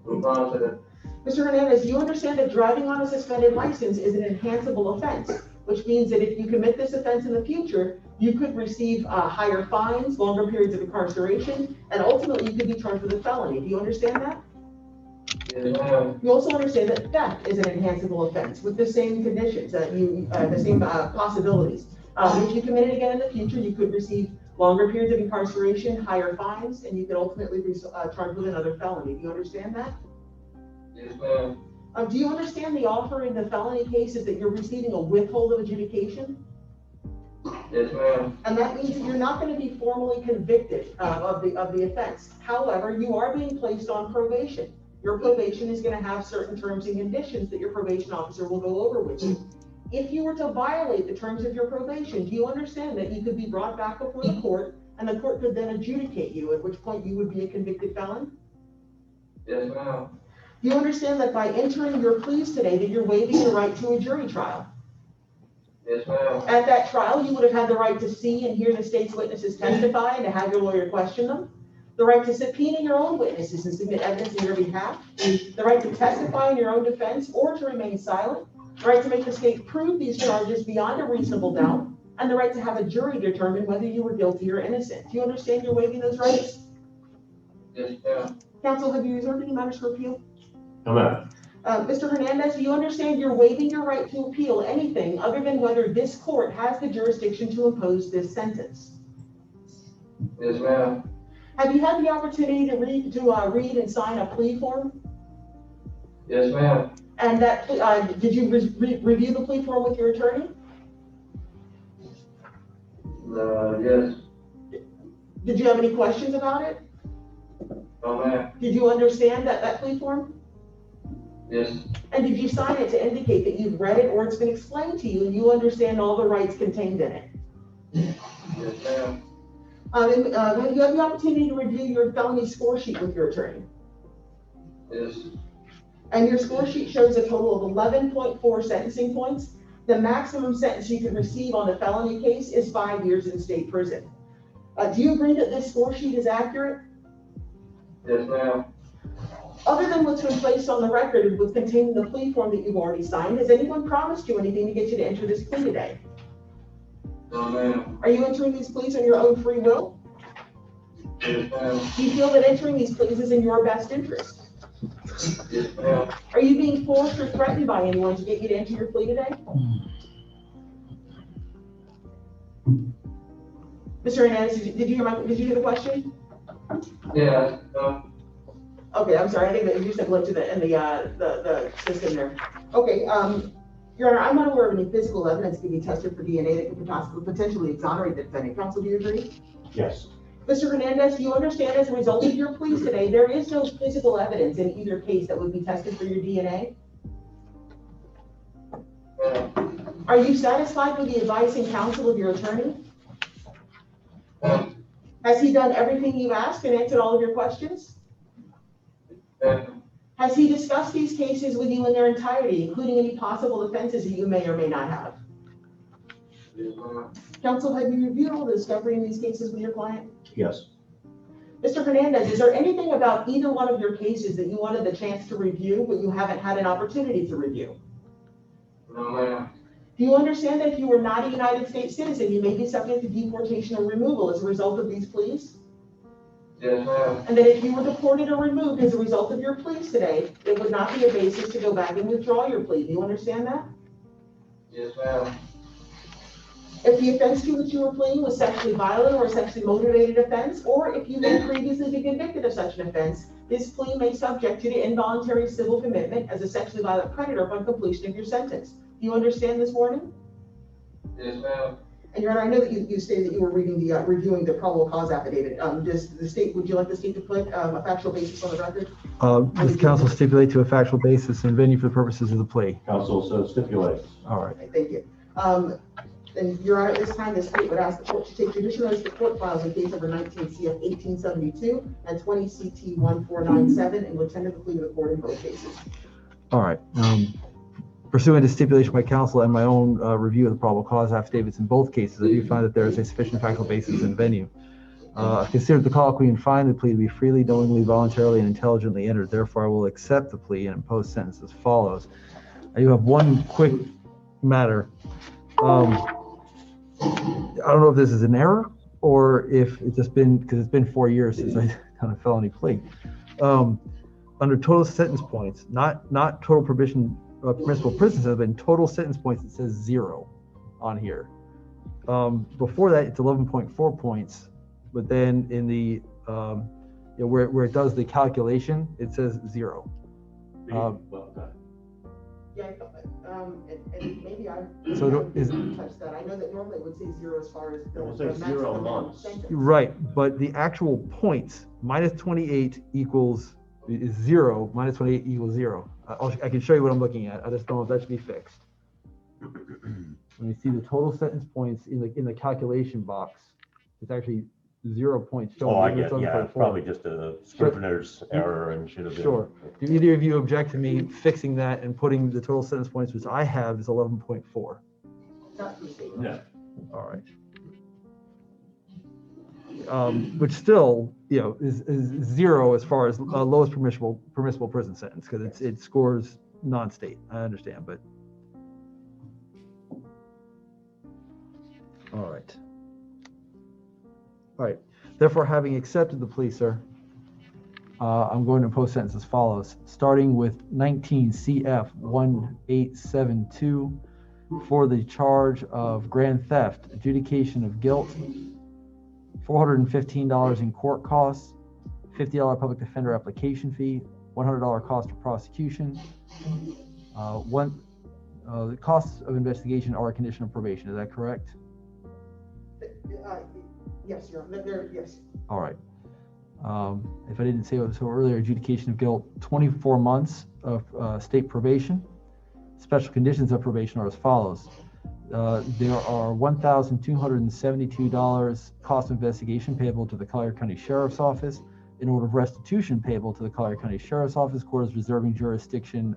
No contest. Mr. Hernandez, do you understand that driving on a suspended license is an enhanceable offense, which means that if you commit this offense in the future, you could receive higher fines, longer periods of incarceration, and ultimately you could be charged with a felony. Do you understand that? Yes, ma'am. You also understand that theft is an enhanceable offense with the same conditions, the same possibilities. If you commit it again in the future, you could receive longer periods of incarceration, higher fines, and you could ultimately be charged with another felony. Do you understand that? Yes, ma'am. Do you understand the offer in the felony case is that you're receiving a withhold of adjudication? Yes, ma'am. And that means that you're not going to be formally convicted of the offense. However, you are being placed on probation. Your probation is going to have certain terms and conditions that your probation officer will go over with you. If you were to violate the terms of your probation, do you understand that you could be brought back before the court and the court could then adjudicate you, at which point you would be a convicted felon? Yes, ma'am. Do you understand that by entering your pleas today that you're waiving your right to a jury trial? Yes, ma'am. At that trial, you would have had the right to see and hear the state's witnesses testify and to have your lawyer question them. The right to subpoena your own witnesses and submit evidence in your behalf. The right to testify in your own defense or to remain silent. The right to make the state prove these charges beyond a reasonable doubt. And the right to have a jury determine whether you were guilty or innocent. Do you understand you're waiving those rights? Yes, ma'am. Counsel, have you reserved any matters for appeal? No, ma'am. Mr. Hernandez, do you understand you're waiving your right to appeal anything other than whether this court has the jurisdiction to impose this sentence? Yes, ma'am. Have you had the opportunity to read and sign a plea form? Yes, ma'am. And that, did you review the plea form with your attorney? Yes. Did you have any questions about it? No, ma'am. Did you understand that plea form? Yes. And did you sign it to indicate that you've read it or it's been explained to you and you understand all the rights contained in it? Yes, ma'am. Have you had the opportunity to review your felony score sheet with your attorney? Yes. And your score sheet shows a total of 11.4 sentencing points. The maximum sentence you can receive on a felony case is 5 years in state prison. Do you agree that this score sheet is accurate? Yes, ma'am. Other than what's been placed on the record with containing the plea form that you've already signed, has anyone promised you anything to get you to enter this plea today? No, ma'am. Are you entering these pleas on your own free will? Yes, ma'am. Do you feel that entering these pleas is in your best interest? Yes, ma'am. Are you being forced or threatened by anyone to get you to enter your plea today? Mr. Hernandez, did you hear the question? Yeah. Okay, I'm sorry, I think that you said glitch in the system there. Okay, Your Honor, I'm not aware of any physical evidence to be tested for DNA that could potentially exonerate the defendant. Counsel, do you agree? Yes. Mr. Hernandez, do you understand as a result of your pleas today, there is no physical evidence in either case that would be tested for your DNA? Yeah. Are you satisfied with the advice and counsel of your attorney? Yeah. Has he done everything you asked and answered all of your questions? Yeah. Has he discussed these cases with you in their entirety, including any possible offenses that you may or may not have? Yes, ma'am. Counsel, have you reviewed all the discovery in these cases with your client? Yes. Mr. Hernandez, is there anything about either one of your cases that you wanted the chance to review, but you haven't had an opportunity to review? No, ma'am. Do you understand that if you were not a United States citizen, you may be subject to deportation or removal as a result of these pleas? Yes, ma'am. And that if you were deported or removed as a result of your pleas today, it would not be a basis to go back and withdraw your plea. Do you understand that? Yes, ma'am. If the offense to which you were pleading was sexually violent or a sexually motivated offense, or if you had previously been convicted of such an offense, this plea may subject you to involuntary civil commitment as a sexually violent predator upon completion of your sentence. Do you understand this warning? Yes, ma'am. And Your Honor, I know that you stated that you were reviewing the probable cause affidavit. Would you like the state to put a factual basis on the record? Does counsel stipulate to a factual basis and venue for the purposes of the plea? Counsel so stipulates. All right. Thank you. And Your Honor, at this time, the state would ask the court to take judicial notice of the court files in case number 19 CF 1872 and 20 CT 1497 and would tender the plea to the court in both cases. All right. Pursuant to stipulation by counsel and my own review of the probable cause affidavits in both cases, I do find that there is a sufficient factual basis in venue. I've considered the colloquy and find the plea to be freely, knowingly, voluntarily, and intelligently entered. Therefore, I will accept the plea and impose sentence as follows. I do have one quick matter. I don't know if this is an error or if it's just been, because it's been 4 years since I done a felony plea. Under total sentence points, not total permissible prison sentence, but in total sentence points, it says 0 on here. Before that, it's 11.4 points, but then in the where it does the calculation, it says 0. And maybe I didn't touch that. I know that normally it would say 0 as far as It will say 0 months. Right, but the actual points minus 28 is 0. Minus 28 equals 0. I can show you what I'm looking at. I just don't know if that should be fixed. When you see the total sentence points in the calculation box, it's actually 0 points. Oh, I get, yeah, it's probably just a scrivener's error and should have been. Sure. Do either of you object to me fixing that and putting the total sentence points, which I have, is 11.4? No. All right. Which still, is 0 as far as lowest permissible prison sentence, because it scores non-state. I understand, but all right. All right. Therefore, having accepted the plea, sir, I'm going to impose sentence as follows, starting with 19 CF 1872 for the charge of grand theft, adjudication of guilt, $415 in court costs, $50 public defender application fee, $100 cost of prosecution. The costs of investigation are a condition of probation. Is that correct? Yes, Your Honor, yes. All right. If I didn't say so earlier, adjudication of guilt, 24 months of state probation. Special conditions of probation are as follows. There are $1,272 cost of investigation payable to the Collier County Sheriff's Office. In order of restitution payable to the Collier County Sheriff's Office, court is reserving jurisdiction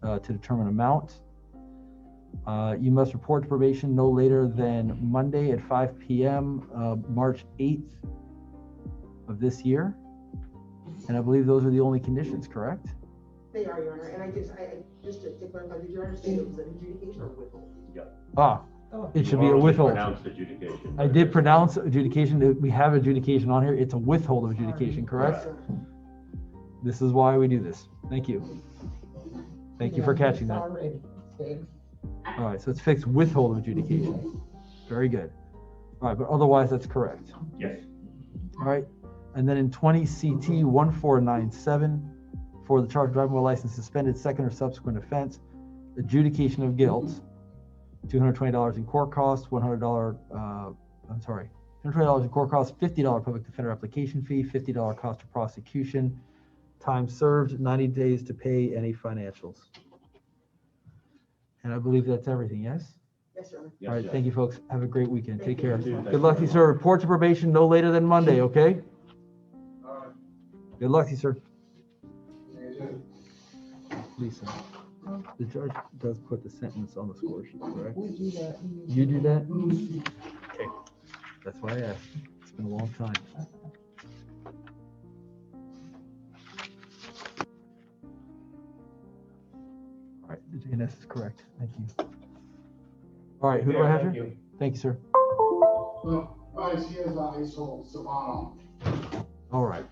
to determine amount. You must report to probation no later than Monday at 5 p.m. March 8th of this year. And I believe those are the only conditions, correct? They are, Your Honor, and I just to clarify, did you understand it was an adjudication or withhold? Yeah. It should be a withhold. Pronounced adjudication. I did pronounce adjudication. We have adjudication on here. It's a withhold of adjudication, correct? This is why we do this. Thank you. Thank you for catching that. All right, so it's fixed withhold of adjudication. Very good. All right, but otherwise that's correct. Yes. All right, and then in 20 CT 1497 for the charge of driving while license suspended, second or subsequent offense, adjudication of guilt, $220 in court costs, $220 in court costs, $50 public defender application fee, $50 cost of prosecution, time served, 90 days to pay any financials. And I believe that's everything, yes? Yes, Your Honor. All right, thank you, folks. Have a great weekend. Take care. You too. Good luck to you, sir. Report to probation no later than Monday, okay? Good luck to you, sir. Lisa, the judge does put the sentence on the score sheet, correct? We do that. You do that? Okay, that's why I asked. It's been a long time. All right, the JNS is correct. Thank you. All right, who do I have here? Thank you, sir. Guys, here's ISO Savano. All right.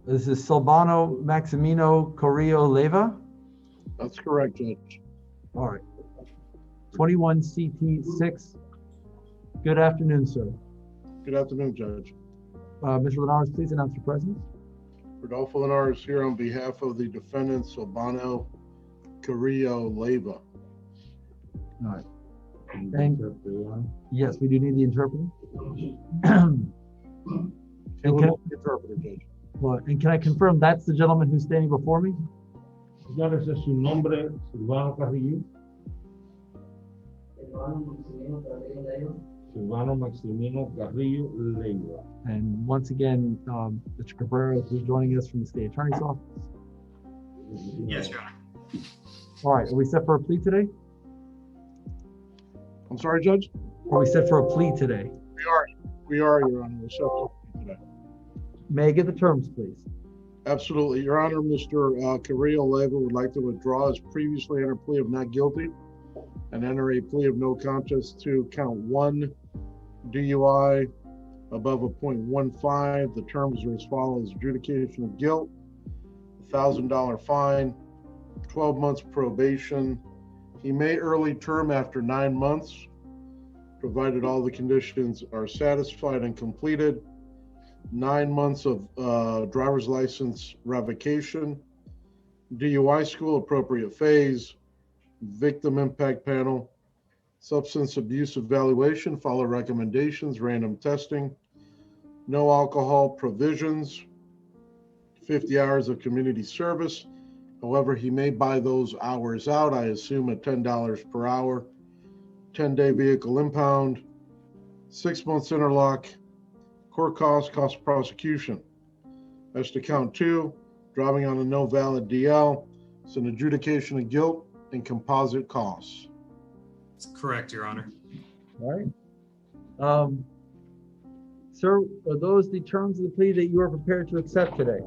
This is Silvano Maximino Corrillo Leyva. That's correct, Judge. All right. 21 CT 6. Good afternoon, sir. Good afternoon, Judge. Mr. Linares, please announce your presence. Rodolfo Linares here on behalf of the defendant, Silvano Carrillo Leyva. All right. And, yes, we do need the interpreter. Interpreter, Judge. Well, and can I confirm that's the gentleman who's standing before me? Señores, es su nombre, Silvano Carrillo. Silvano Maximino Carrillo Leyva. And once again, Mr. Cabrera is joining us from the state attorney's office. Yes, Your Honor. All right, are we set for a plea today? I'm sorry, Judge? Are we set for a plea today? We are, Your Honor. We're set for today. May I get the terms, please? Absolutely. Your Honor, Mr. Carrillo Leyva would like to withdraw his previously entered plea of not guilty and enter a plea of no contest to count 1 DUI above a .15. The terms are as follows: adjudication of guilt, $1,000 fine, 12 months probation. He may early term after 9 months, provided all the conditions are satisfied and completed. 9 months of driver's license revocation, DUI school appropriate phase, victim impact panel, substance abuse evaluation, follow recommendations, random testing, no alcohol provisions, 50 hours of community service. However, he may buy those hours out, I assume at $10 per hour, 10-day vehicle impound, 6 months interlock, court cost, cost of prosecution. As to count 2, driving on a no valid DL, it's an adjudication of guilt and composite costs. That's correct, Your Honor. All right. Sir, are those the terms of the plea that you are prepared to accept today?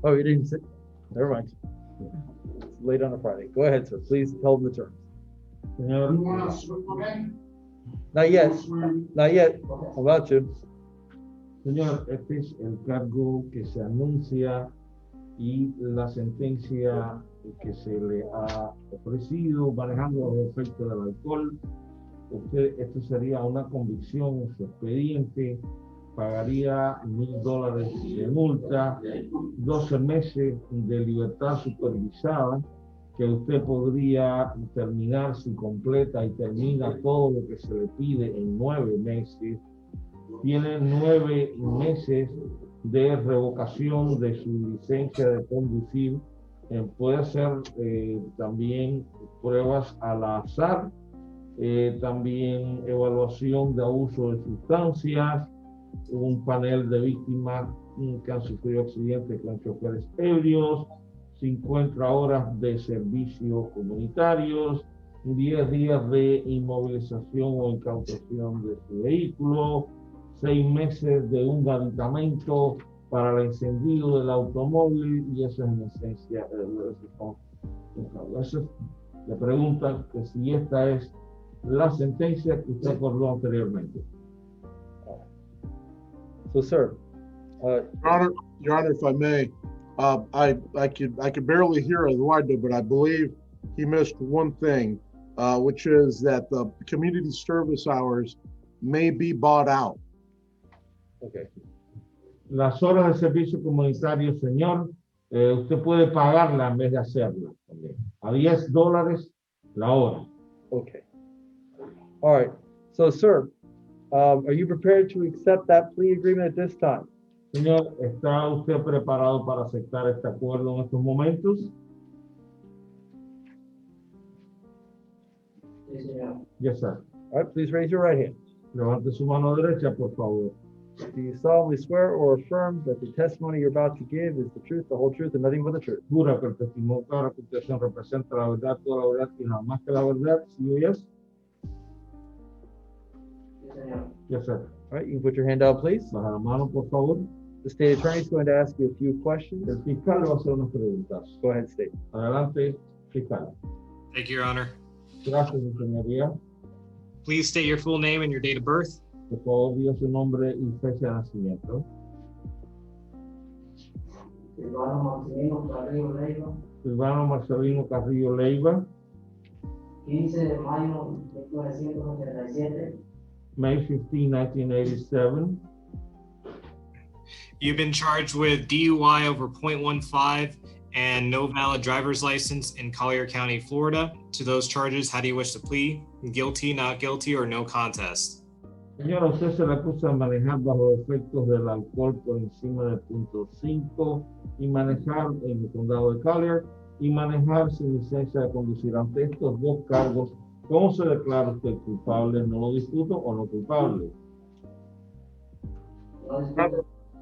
Oh, you didn't say, never mind. It's late on a Friday. Go ahead, sir. Please tell them the terms. You want to swear in? Not yet. Not yet. I'm about to. Señor, este es el cargo que se anuncia y la sentencia que se le ha ofrecido manejando los efectos del alcohol. Esto sería una convicción en su expediente, pagaría $1,000 de multa, 12 meses de libertad supervisada, que usted podría terminar si completa y termina todo lo que se le pide en 9 meses. Tiene 9 meses de revocación de su licencia de conducir. Puede hacer también pruebas al azar, también evaluación de abuso de sustancias, un panel de víctimas que han sufrido accidentes con choferes ebrios, 50 horas de servicios comunitarios, 10 días de inmovilización o incautación de su vehículo, 6 meses de un aditamento para el encendido del automóvil, y eso es en esencia eso. Le preguntan que si esta es la sentencia que usted acordó anteriormente. So, sir, Your Honor, if I may, I could barely hear Eduardo, but I believe he missed one thing, which is that the community service hours may be bought out. Okay. Las horas de servicio comunitario, señor, usted puede pagarla en vez de hacerla también. A $10 la hora. Okay. All right. So, sir, are you prepared to accept that plea agreement at this time? Señor, ¿está usted preparado para aceptar este acuerdo en estos momentos? Sí, señor. Yes, sir. All right, please raise your right hand. Levante su mano derecha, por favor. Do you solemnly swear or affirm that the testimony you're about to give is the truth, the whole truth, and nothing but the truth? Jura que el testimonio que ahora que usted representa la verdad, toda la verdad y nada más que la verdad. ¿Sí o yes? Sí, señor. Yes, sir. All right, you can put your hand out, please. Baja la mano, por favor. The state attorney is going to ask you a few questions. El fiscal le va a hacer unas preguntas. Go ahead, state. Adelante, fiscal. Thank you, Your Honor. Gracias, señoría. Please state your full name and your date of birth. Por favor, diga su nombre y fecha de nacimiento. Silvano Marcelino Carrillo Leiva. Silvano Marcelino Carrillo Leiva. 15 de mayo de 1987. May 15, 1987. You've been charged with DUI over .15 and no valid driver's license in Collier County, Florida. To those charges, how do you wish to plead? Guilty, not guilty, or no contest? Señora, usted se le acusa de manejar bajo efectos del alcohol por encima de .5 y manejar en el condado de Collier y manejar sin licencia de conducir. Ante estos dos cargos, ¿cómo se declara usted culpable? ¿No lo discuto o no culpable?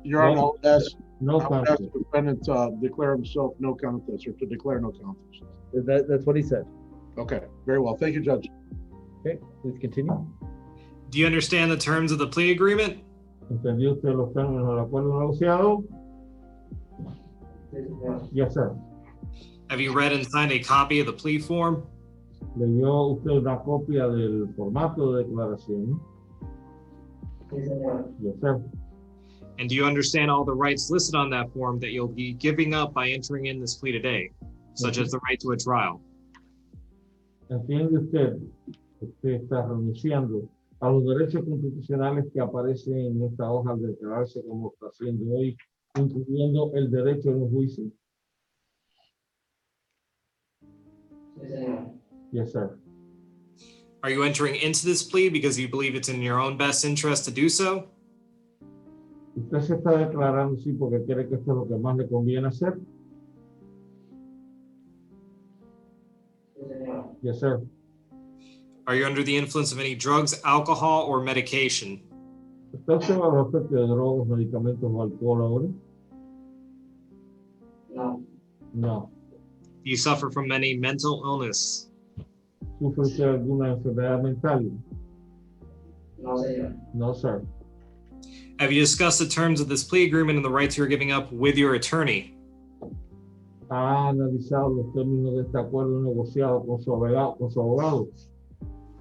Your Honor, I would ask No the contest. defendant to declare himself no contest or to declare no contest. That's what he said. Okay, very well. Thank you, Judge. Okay, please continue. Do you understand the terms of the plea agreement? ¿Entendió usted los términos del acuerdo negociado? Sí, señor. Yes, sir. Have you read and signed a copy of the plea form? ¿Leyó usted una copia del formato de declaración? Sí, señor. Yes, sir. And do you understand all the rights listed on that form that you'll be giving up by entering in this plea today, such as the right to a trial? ¿Entiende usted que usted está renunciando a los derechos constitucionales que aparecen en esta hoja al declararse como está haciendo hoy, incluyendo el derecho a un juicio? Sí, señor. Yes, sir. Are you entering into this plea because you believe it's in your own best interest to do so? ¿Usted se está declarando sí porque quiere que esto es lo que más le conviene hacer? Sí, señor. Yes, sir. Are you under the influence of any drugs, alcohol, or medication? ¿Está usted bajo efecto de drogas, medicamentos o alcohol ahora? No. No. Do you suffer from any mental illness? ¿Sufre usted alguna enfermedad mental? No, señor. No, sir. Have you discussed the terms of this plea agreement and the rights you're giving up with your attorney? ¿Ha analizado los términos de este acuerdo negociado con su abogado?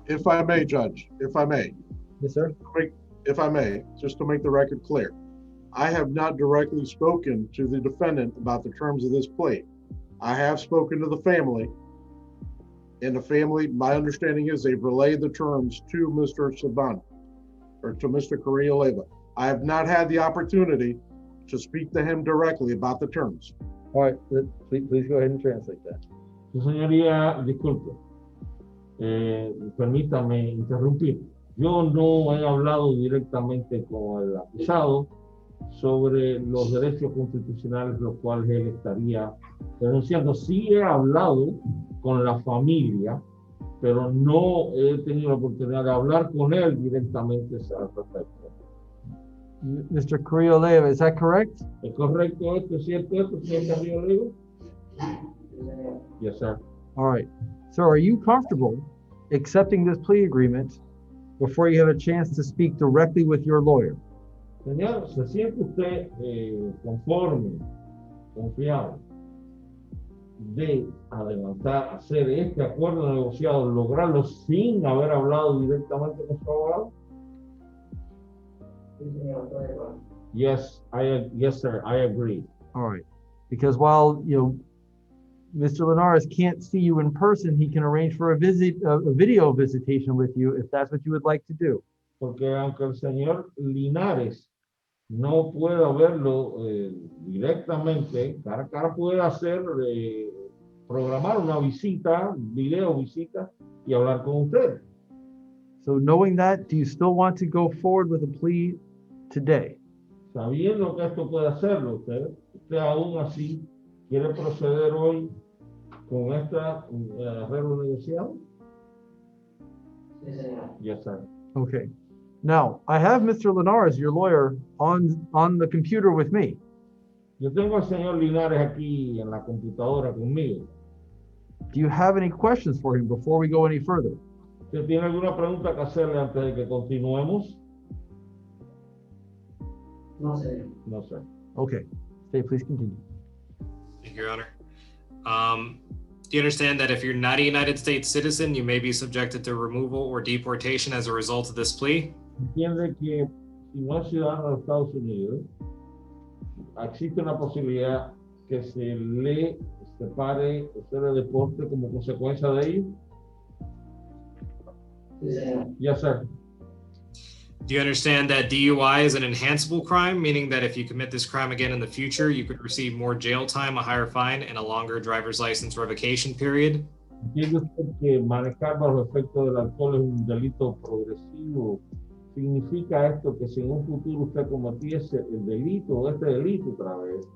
If I may, Judge, if I may. Yes, sir. If I may, just to make the record clear, I have not directly spoken to the defendant about the terms of this plea. I have spoken to the family. And the family, my understanding is they've relayed the terms to Mr. Saban or to Mr. Correa-Leyva. I have not had the opportunity to speak to him directly about the terms. All right, please go ahead and translate that. Su señoría, disculpe, permítame interrumpir. Yo no he hablado directamente con el acusado sobre los derechos constitucionales los cuales él estaría denunciando. Sí he hablado con la familia, pero no he tenido la oportunidad de hablar con él directamente al respecto. Mr. Correa-Leyva, is that correct? ¿Es correcto esto? ¿Es cierto esto, señor Correa-Leyva? Yes, sir. All right. So are you comfortable accepting this plea agreement before you have a chance to speak directly with your lawyer? Señor, ¿se siente usted conforme, confiado de adelantar, hacer este acuerdo negociado, lograrlo sin haber hablado directamente con su abogado? Yes, yes, sir, I agree. All right. Because while, Mr. Linares can't see you in person, he can arrange for a video visitation with you if that's what you would like to do. Porque aunque el señor Linares no pueda verlo directamente, cara a cara, puede hacer, programar una visita, video visita y hablar con usted. So knowing that, do you still want to go forward with a plea today? Sabiendo que esto puede hacerlo usted aún así quiere proceder hoy con esta arreglo negociado? Yes, sir. Okay. Now, I have Mr. Linares, your lawyer, on the computer with me. Yo tengo al señor Linares aquí en la computadora conmigo. Do you have any questions for him before we go any further? ¿Usted tiene alguna pregunta que hacerle antes de que continuemos? No, sir. No, sir. Okay. Stay, please continue. Thank you, Your Honor. Do you understand that if you're not a United States citizen, you may be subjected to removal or deportation as a result of this plea? Entiende que si no es ciudadano de Estados Unidos, existe una posibilidad que se le separe, se le deporte como consecuencia de ello? Yes, sir. Do you understand that DUI is an enhanceable crime, meaning that if you commit this crime again in the future, you could receive more jail time, a higher fine, and a longer driver's license revocation period? ¿Entiende usted que manejar bajo los efectos del alcohol es un delito progresivo? ¿Significa esto que si en un futuro usted cometiese el delito, este delito otra vez,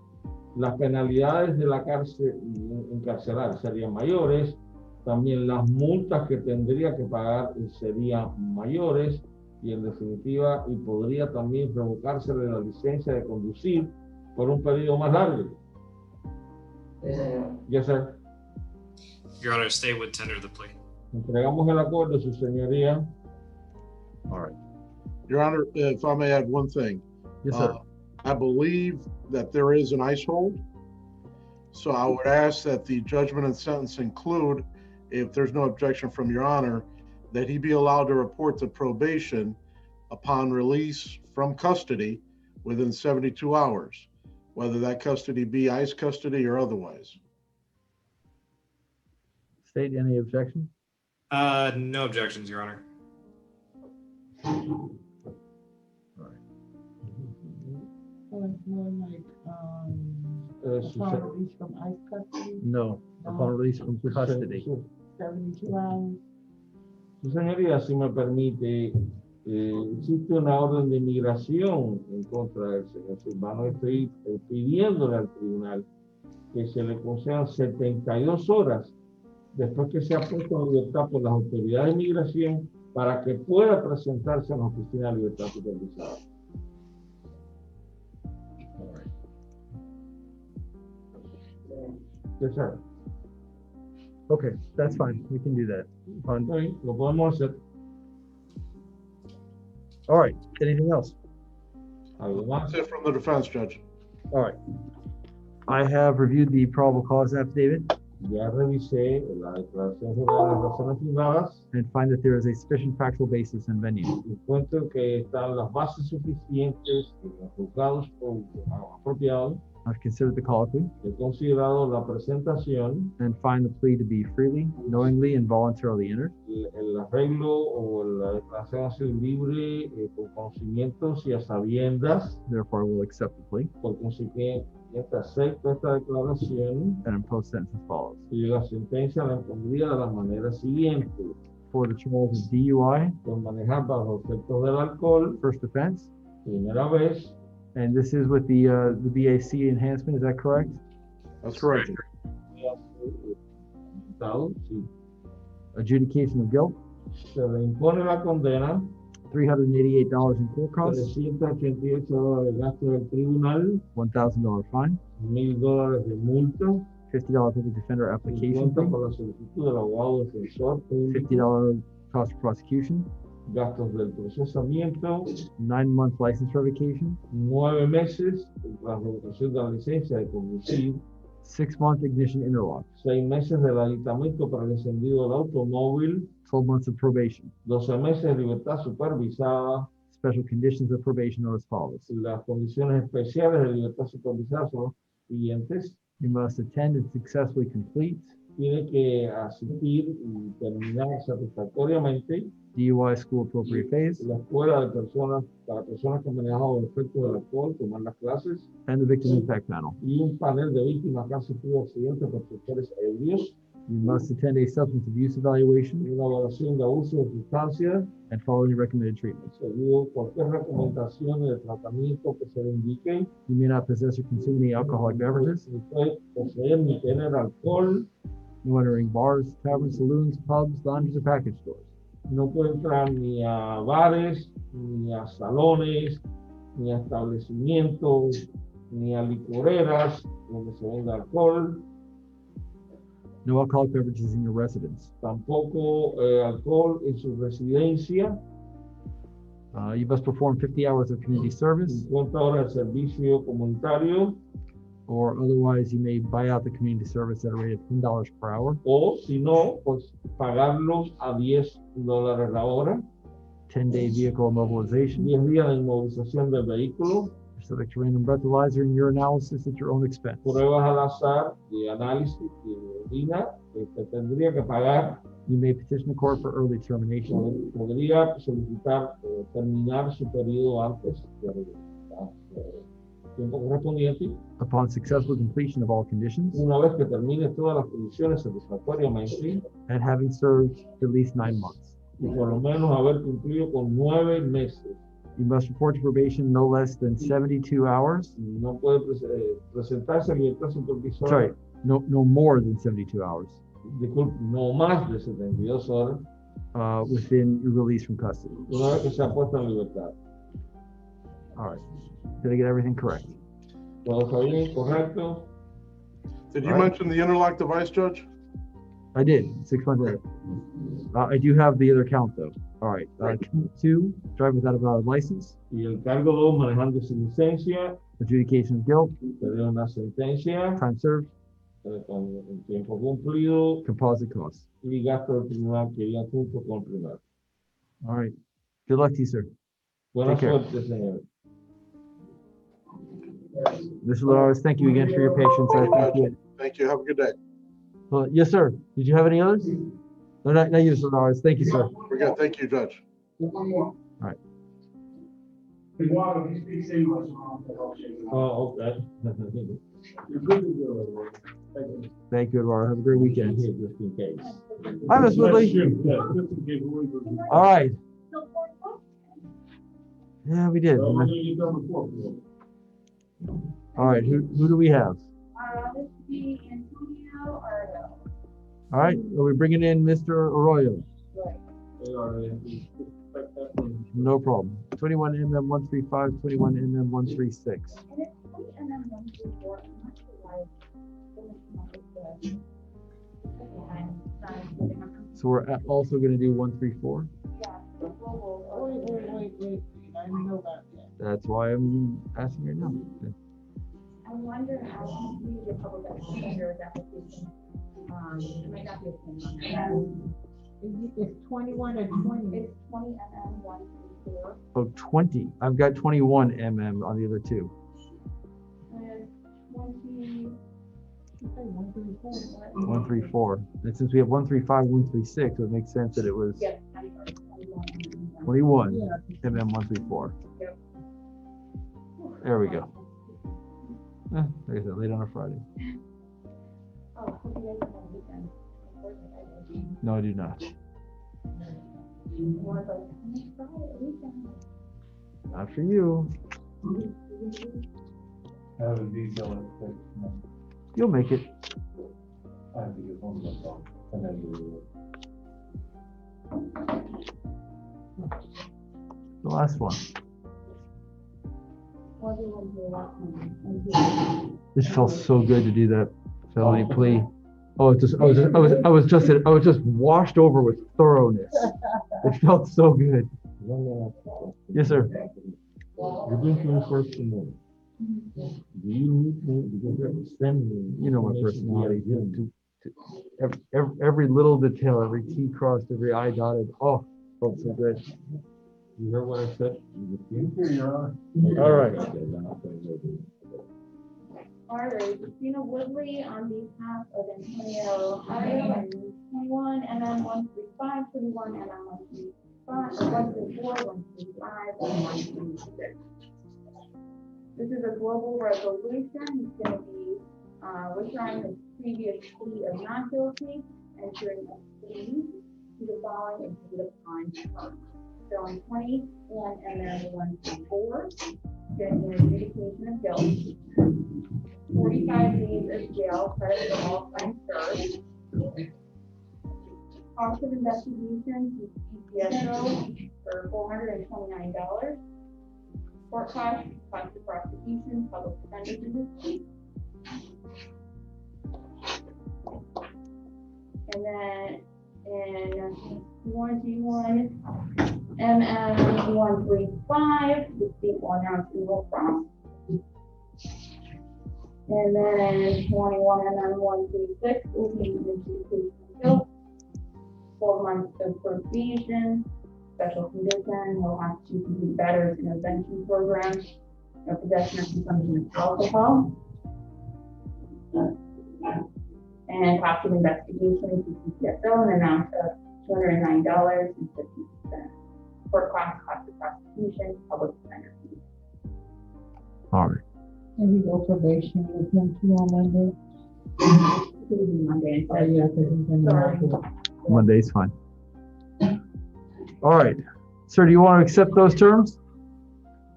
las penalidades de la cárcel encarcelar serían mayores, también las multas que tendría que pagar serían mayores, y en definitiva, y podría también revocársele la licencia de conducir por un periodo más largo? Yes, sir. Your Honor, State would tender the plea. Entregamos el acuerdo, su señoría. All right. Your Honor, if I may add one thing. Yes, sir. I believe that there is an ICE hold. So I would ask that the judgment and sentence include, if there's no objection from Your Honor, that he be allowed to report to probation upon release from custody within 72 hours, whether that custody be ICE custody or otherwise. State, any objection? No objections, Your Honor. So it's more like, upon release from ICE custody, No, upon release from custody. 72 hours. Su señoría, si me permite, existe una orden de inmigración en contra del señor Silvano. Estoy pidiéndole al tribunal que se le concedan 72 horas después que sea puesto en libertad por las autoridades de inmigración para que pueda presentarse en la oficina de libertad supervisada. Yes, sir. Okay, that's fine. We can do that. Okay, lo podemos hacer. All right. Anything else? ¿Algo más? That's it from the defense, Judge. All right. I have reviewed the probable cause affidavit Ya revisé la declaración jurada de las razones fundadas. and find that there is a sufficient factual basis and venue. Encuentro que están las bases suficientes en los juzgados apropiados I've considered the colloquy he considerado la presentación, and find the plea to be freely, knowingly, and voluntarily entered. el arreglo o la declaración ha sido libre, con conocimientos y a sabiendas. Therefore, I will accept the plea Por consiguiente, acepto esta declaración and impose sentence as follows. y la sentencia la impondría de la manera siguiente. For the charge of DUI, Por manejar bajo efectos del alcohol, first offense, primera vez, and this is with the BAC enhancement, is that correct? That's correct. sí. Adjudication of guilt, Se le impone la condena, $388 in court costs, $388 de gasto del tribunal, $1,000 fine, $1,000 de multa, $50 public defender application 50 fee, por la solicitud del abogado defensor público, $50 cost of prosecution, gastos del procesamiento, 9-month license revocation, 9 meses la revocación de la licencia de conducir, 6-month ignition interlock, 6 meses del aditamento para el encendido del automóvil, 12 months of probation. 12 meses de libertad supervisada. Special conditions of probation are as follows. Las condiciones especiales de libertad supervisada son las siguientes. You must attend and successfully complete Tiene que asistir y terminar satisfactoriamente DUI school appropriate phase la escuela de personas, para personas que han manejado el efecto del alcohol, tomar las clases, and the victim impact panel. y un panel de víctimas que han sufrido accidentes por conductores ebrios, You must attend a substance abuse evaluation una evaluación de abuso de sustancias, and follow any recommended treatment. seguido cualquier recomendación de tratamiento que se le indique. You may not possess or consume any alcoholic beverages. Ni puede poseer ni tener alcohol, No entering bars, taverns, saloons, pubs, lounges, or package stores. no puede entrar ni a bares, ni a salones, ni a establecimientos, ni a licoreras donde se venda alcohol, No alcoholic beverages in your residence. tampoco alcohol en su residencia, You must perform 50 hours of community service, 50 horas de servicio comunitario, or otherwise you may buy out the community service at a rate of $10 per hour, o si no, pues pagarlos a $10 la hora, 10-day vehicle immobilization. 10 días de inmovilización del vehículo, You're subject to random breathalyzer and your analysis at your own expense. pruebas al azar de análisis de orina que tendría que pagar. You may petition the court for early termination. Podría solicitar terminar su periodo antes del tiempo correspondiente. Upon successful completion of all conditions Una vez que termine todas las condiciones satisfactoriamente and having served at least 9 months. y por lo menos haber cumplido con 9 meses. You must report to probation no less than 72 hours. No puede presentarse a libertad supervisora. Sorry, no more than 72 hours Disculpe, no más de 72 horas within your release from custody. una vez que se ha puesto en libertad. All right. Did I get everything correct? ¿Todo está bien? ¿Correcto? Did you All right. mention the interlock device, Judge? I did, 6 months later. I do have the other count though. All right. Count 2, driving without a valid license. Y el cargo 2, manejando sin licencia, Adjudication of guilt, tener una sentencia time served, con el tiempo cumplido composite costs. y gasto del tribunal que iban junto con el primero. All right. Good luck to you, sir. Buena Take care. suerte, señor. Mr. Lawrence, thank you again for your patience. I appreciate it. Thank you. Have a good day. Well, yes, sir. Did you have any others? No, not you, Mr. Lawrence. Thank you, sir. We're good. Thank you, Judge. One more. All right. Eduardo, he speaks English. Oh, okay. You're good to go. Thank you. Thank you, Eduardo. Have a great weekend. Here, just in case. Hi, Ms. Woodley. All right. Yeah, we did. All right. Who do we have? This would be Antonio Ardo. All right. Are we bringing in Mr. Arroyo? No problem. 21mm135, 21mm136. And it's 20mm134. I'm not sure why it's so much. So we're also going to do 134. Yeah. Wait. I didn't know that yet. That's why I'm asking right now. I'm wondering how to use your public defender's application. It might not be a thing on that. It's 21 and 20. It's 20mm134. Oh, 20. I've got 21mm on the other two. And 20mm134. 134. And since we have 135, 136, it would make sense that it was Yes, I'm sorry, 21 Yeah. and then 134. Yep. There we go. Like I said, late on a Friday. Oh, hope you guys have a weekend. No, I do not. More like, Friday, weekend. Not for you. I have a detail in six months. You'll make it. I have to get home with myself and then do The last one. What do you want to do last one? This felt so good to do that felony plea. Oh, I was just washed over with thoroughness. It felt so good. Yes, sir. You're going to enforce the law. Do you need me, because you're extending. You know my personality. Every little detail, every T crossed, every I dotted. Oh, felt so good. You heard what I said? All right. All right, Christina Woodley on behalf of Antonio Ohio and 21 MM 135, 21 MM 134, 135, and 136. This is a global resolution. It's going to be withdrawing the previous plea of not guilty, entering a plea to the following agreed upon terms. So on 21 MM 134, getting an adjudication of guilt. 45 days of jail, credit for all crimes served. Cost of investigation to CPSO for $429. Court cost of prosecution, public defender for this case. And then in 21 MM 135, the state will announce who will cross. And then 21 MM 136 will be the adjudication of guilt. 12 months of probation, special condition, he'll have to complete veterans intervention program, no possession or consumption of alcohol. And cost of investigation to CPSO an amount of $209.50. Court cost of prosecution, public defender fees. All right. And we go probation with him too on Monday. It will be Monday. Oh, yeah, because he's gonna Sorry. have to. Monday's fine. All right. Sir, do you want to accept those terms?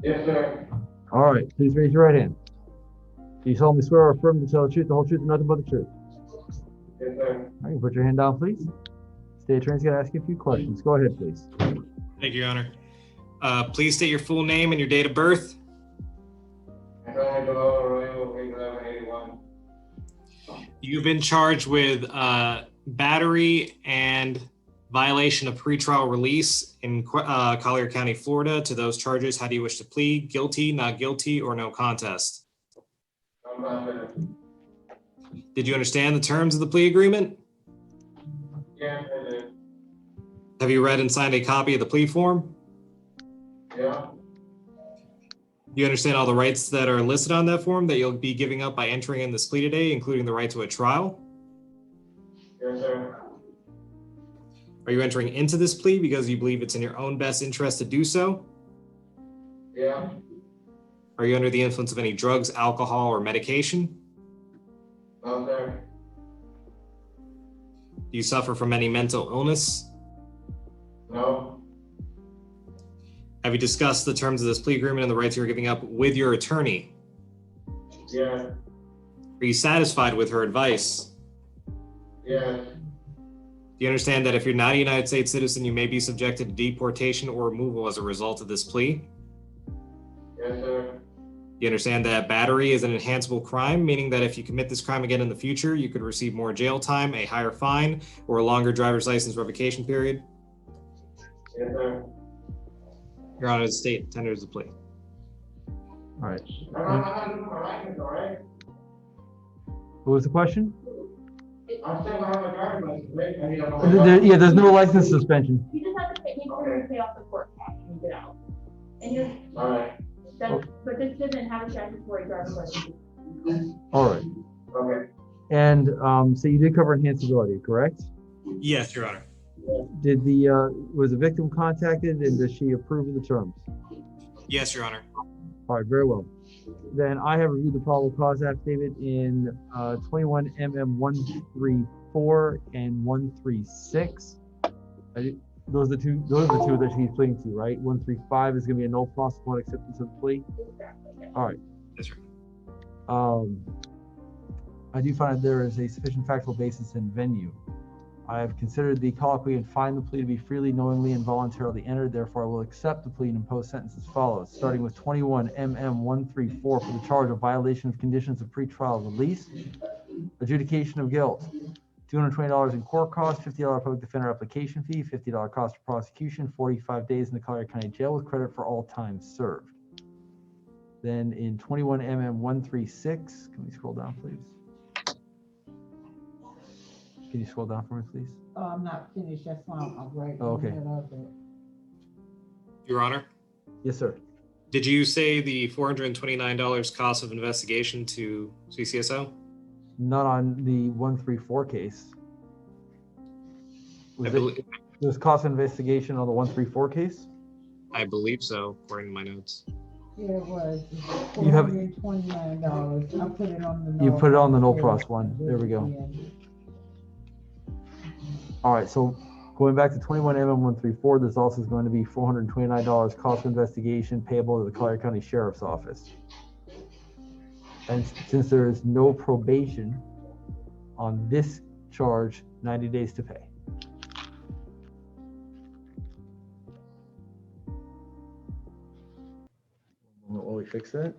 Yes, sir. All right. Please raise your right hand. Do you solemnly swear or affirm to tell the truth, the whole truth, and nothing but the truth? Yes, sir. All right, put your hand down, please. State attorney's going to ask you a few questions. Go ahead, please. Thank you, Your Honor. Please state your full name and your date of birth. You've been charged with battery and violation of pretrial release in Collier County, Florida. To those charges, how do you wish to plead? Guilty, not guilty, or no contest? Did you understand the terms of the plea agreement? Yeah, I did. Have you read and signed a copy of the plea form? Yeah. You understand all the rights that are listed on that form that you'll be giving up by entering in this plea today, including the right to a trial? Yes, sir. Are you entering into this plea because you believe it's in your own best interest to do so? Yeah. Are you under the influence of any drugs, alcohol, or medication? No, sir. Do you suffer from any mental illness? No. Have you discussed the terms of this plea agreement and the rights you're giving up with your attorney? Yeah. Are you satisfied with her advice? Yeah. Do you understand that if you're not a United States citizen, you may be subjected to deportation or removal as a result of this plea? Yes, sir. You understand that battery is an enhanceable crime, meaning that if you commit this crime again in the future, you could receive more jail time, a higher fine, or a longer driver's license revocation period? Yes, sir. Your Honor, the state tenders the plea. All right. I'm not losing my license, all right? What was the question? I'm still gonna have a driver's license, right? I mean, I'm Yeah, there's no license suspension. You just have to make sure you pay off the court costs and get out. And you're, all right. but this doesn't have a statutory driver's license. All right. Okay. And so you did cover enhanceability, correct? Yes, Your Honor. Did the, was the victim contacted and does she approve of the terms? Yes, Your Honor. All right, very well. Then I have reviewed the probable cause affidavit in 21 MM 134 and 136. Those are the two that she's pleading to, right? 135 is gonna be a no plus upon acceptance of the plea. All right. Yes, sir. I do find that there is a sufficient factual basis in venue. I have considered the colloquy and find the plea to be freely, knowingly, and voluntarily entered. Therefore, I will accept the plea and impose sentence as follows, starting with 21 MM 134 for the charge of violation of conditions of pretrial release, adjudication of guilt, $220 in court costs, $50 public defender application fee, $50 cost of prosecution, 45 days in the Collier County Jail with credit for all time served. Then in 21 MM 136, can we scroll down, please? Can you scroll down for me, please? Oh, I'm not finished, that's why I'm right. Oh, okay. Your Honor, Yes, sir. did you say the $429 cost of investigation to CCSO? Not on the 134 case. I believe, There's cost of investigation on the 134 case? I believe so, according to my notes. Yeah, it was You have- $429. I put it on the. You put it on the no plus one. There we go. All right, so going back to 21 MM 134, there's also going to be $429 cost of investigation payable to the Collier County Sheriff's Office. And since there is no probation on this charge, 90 days to pay. While we fix that.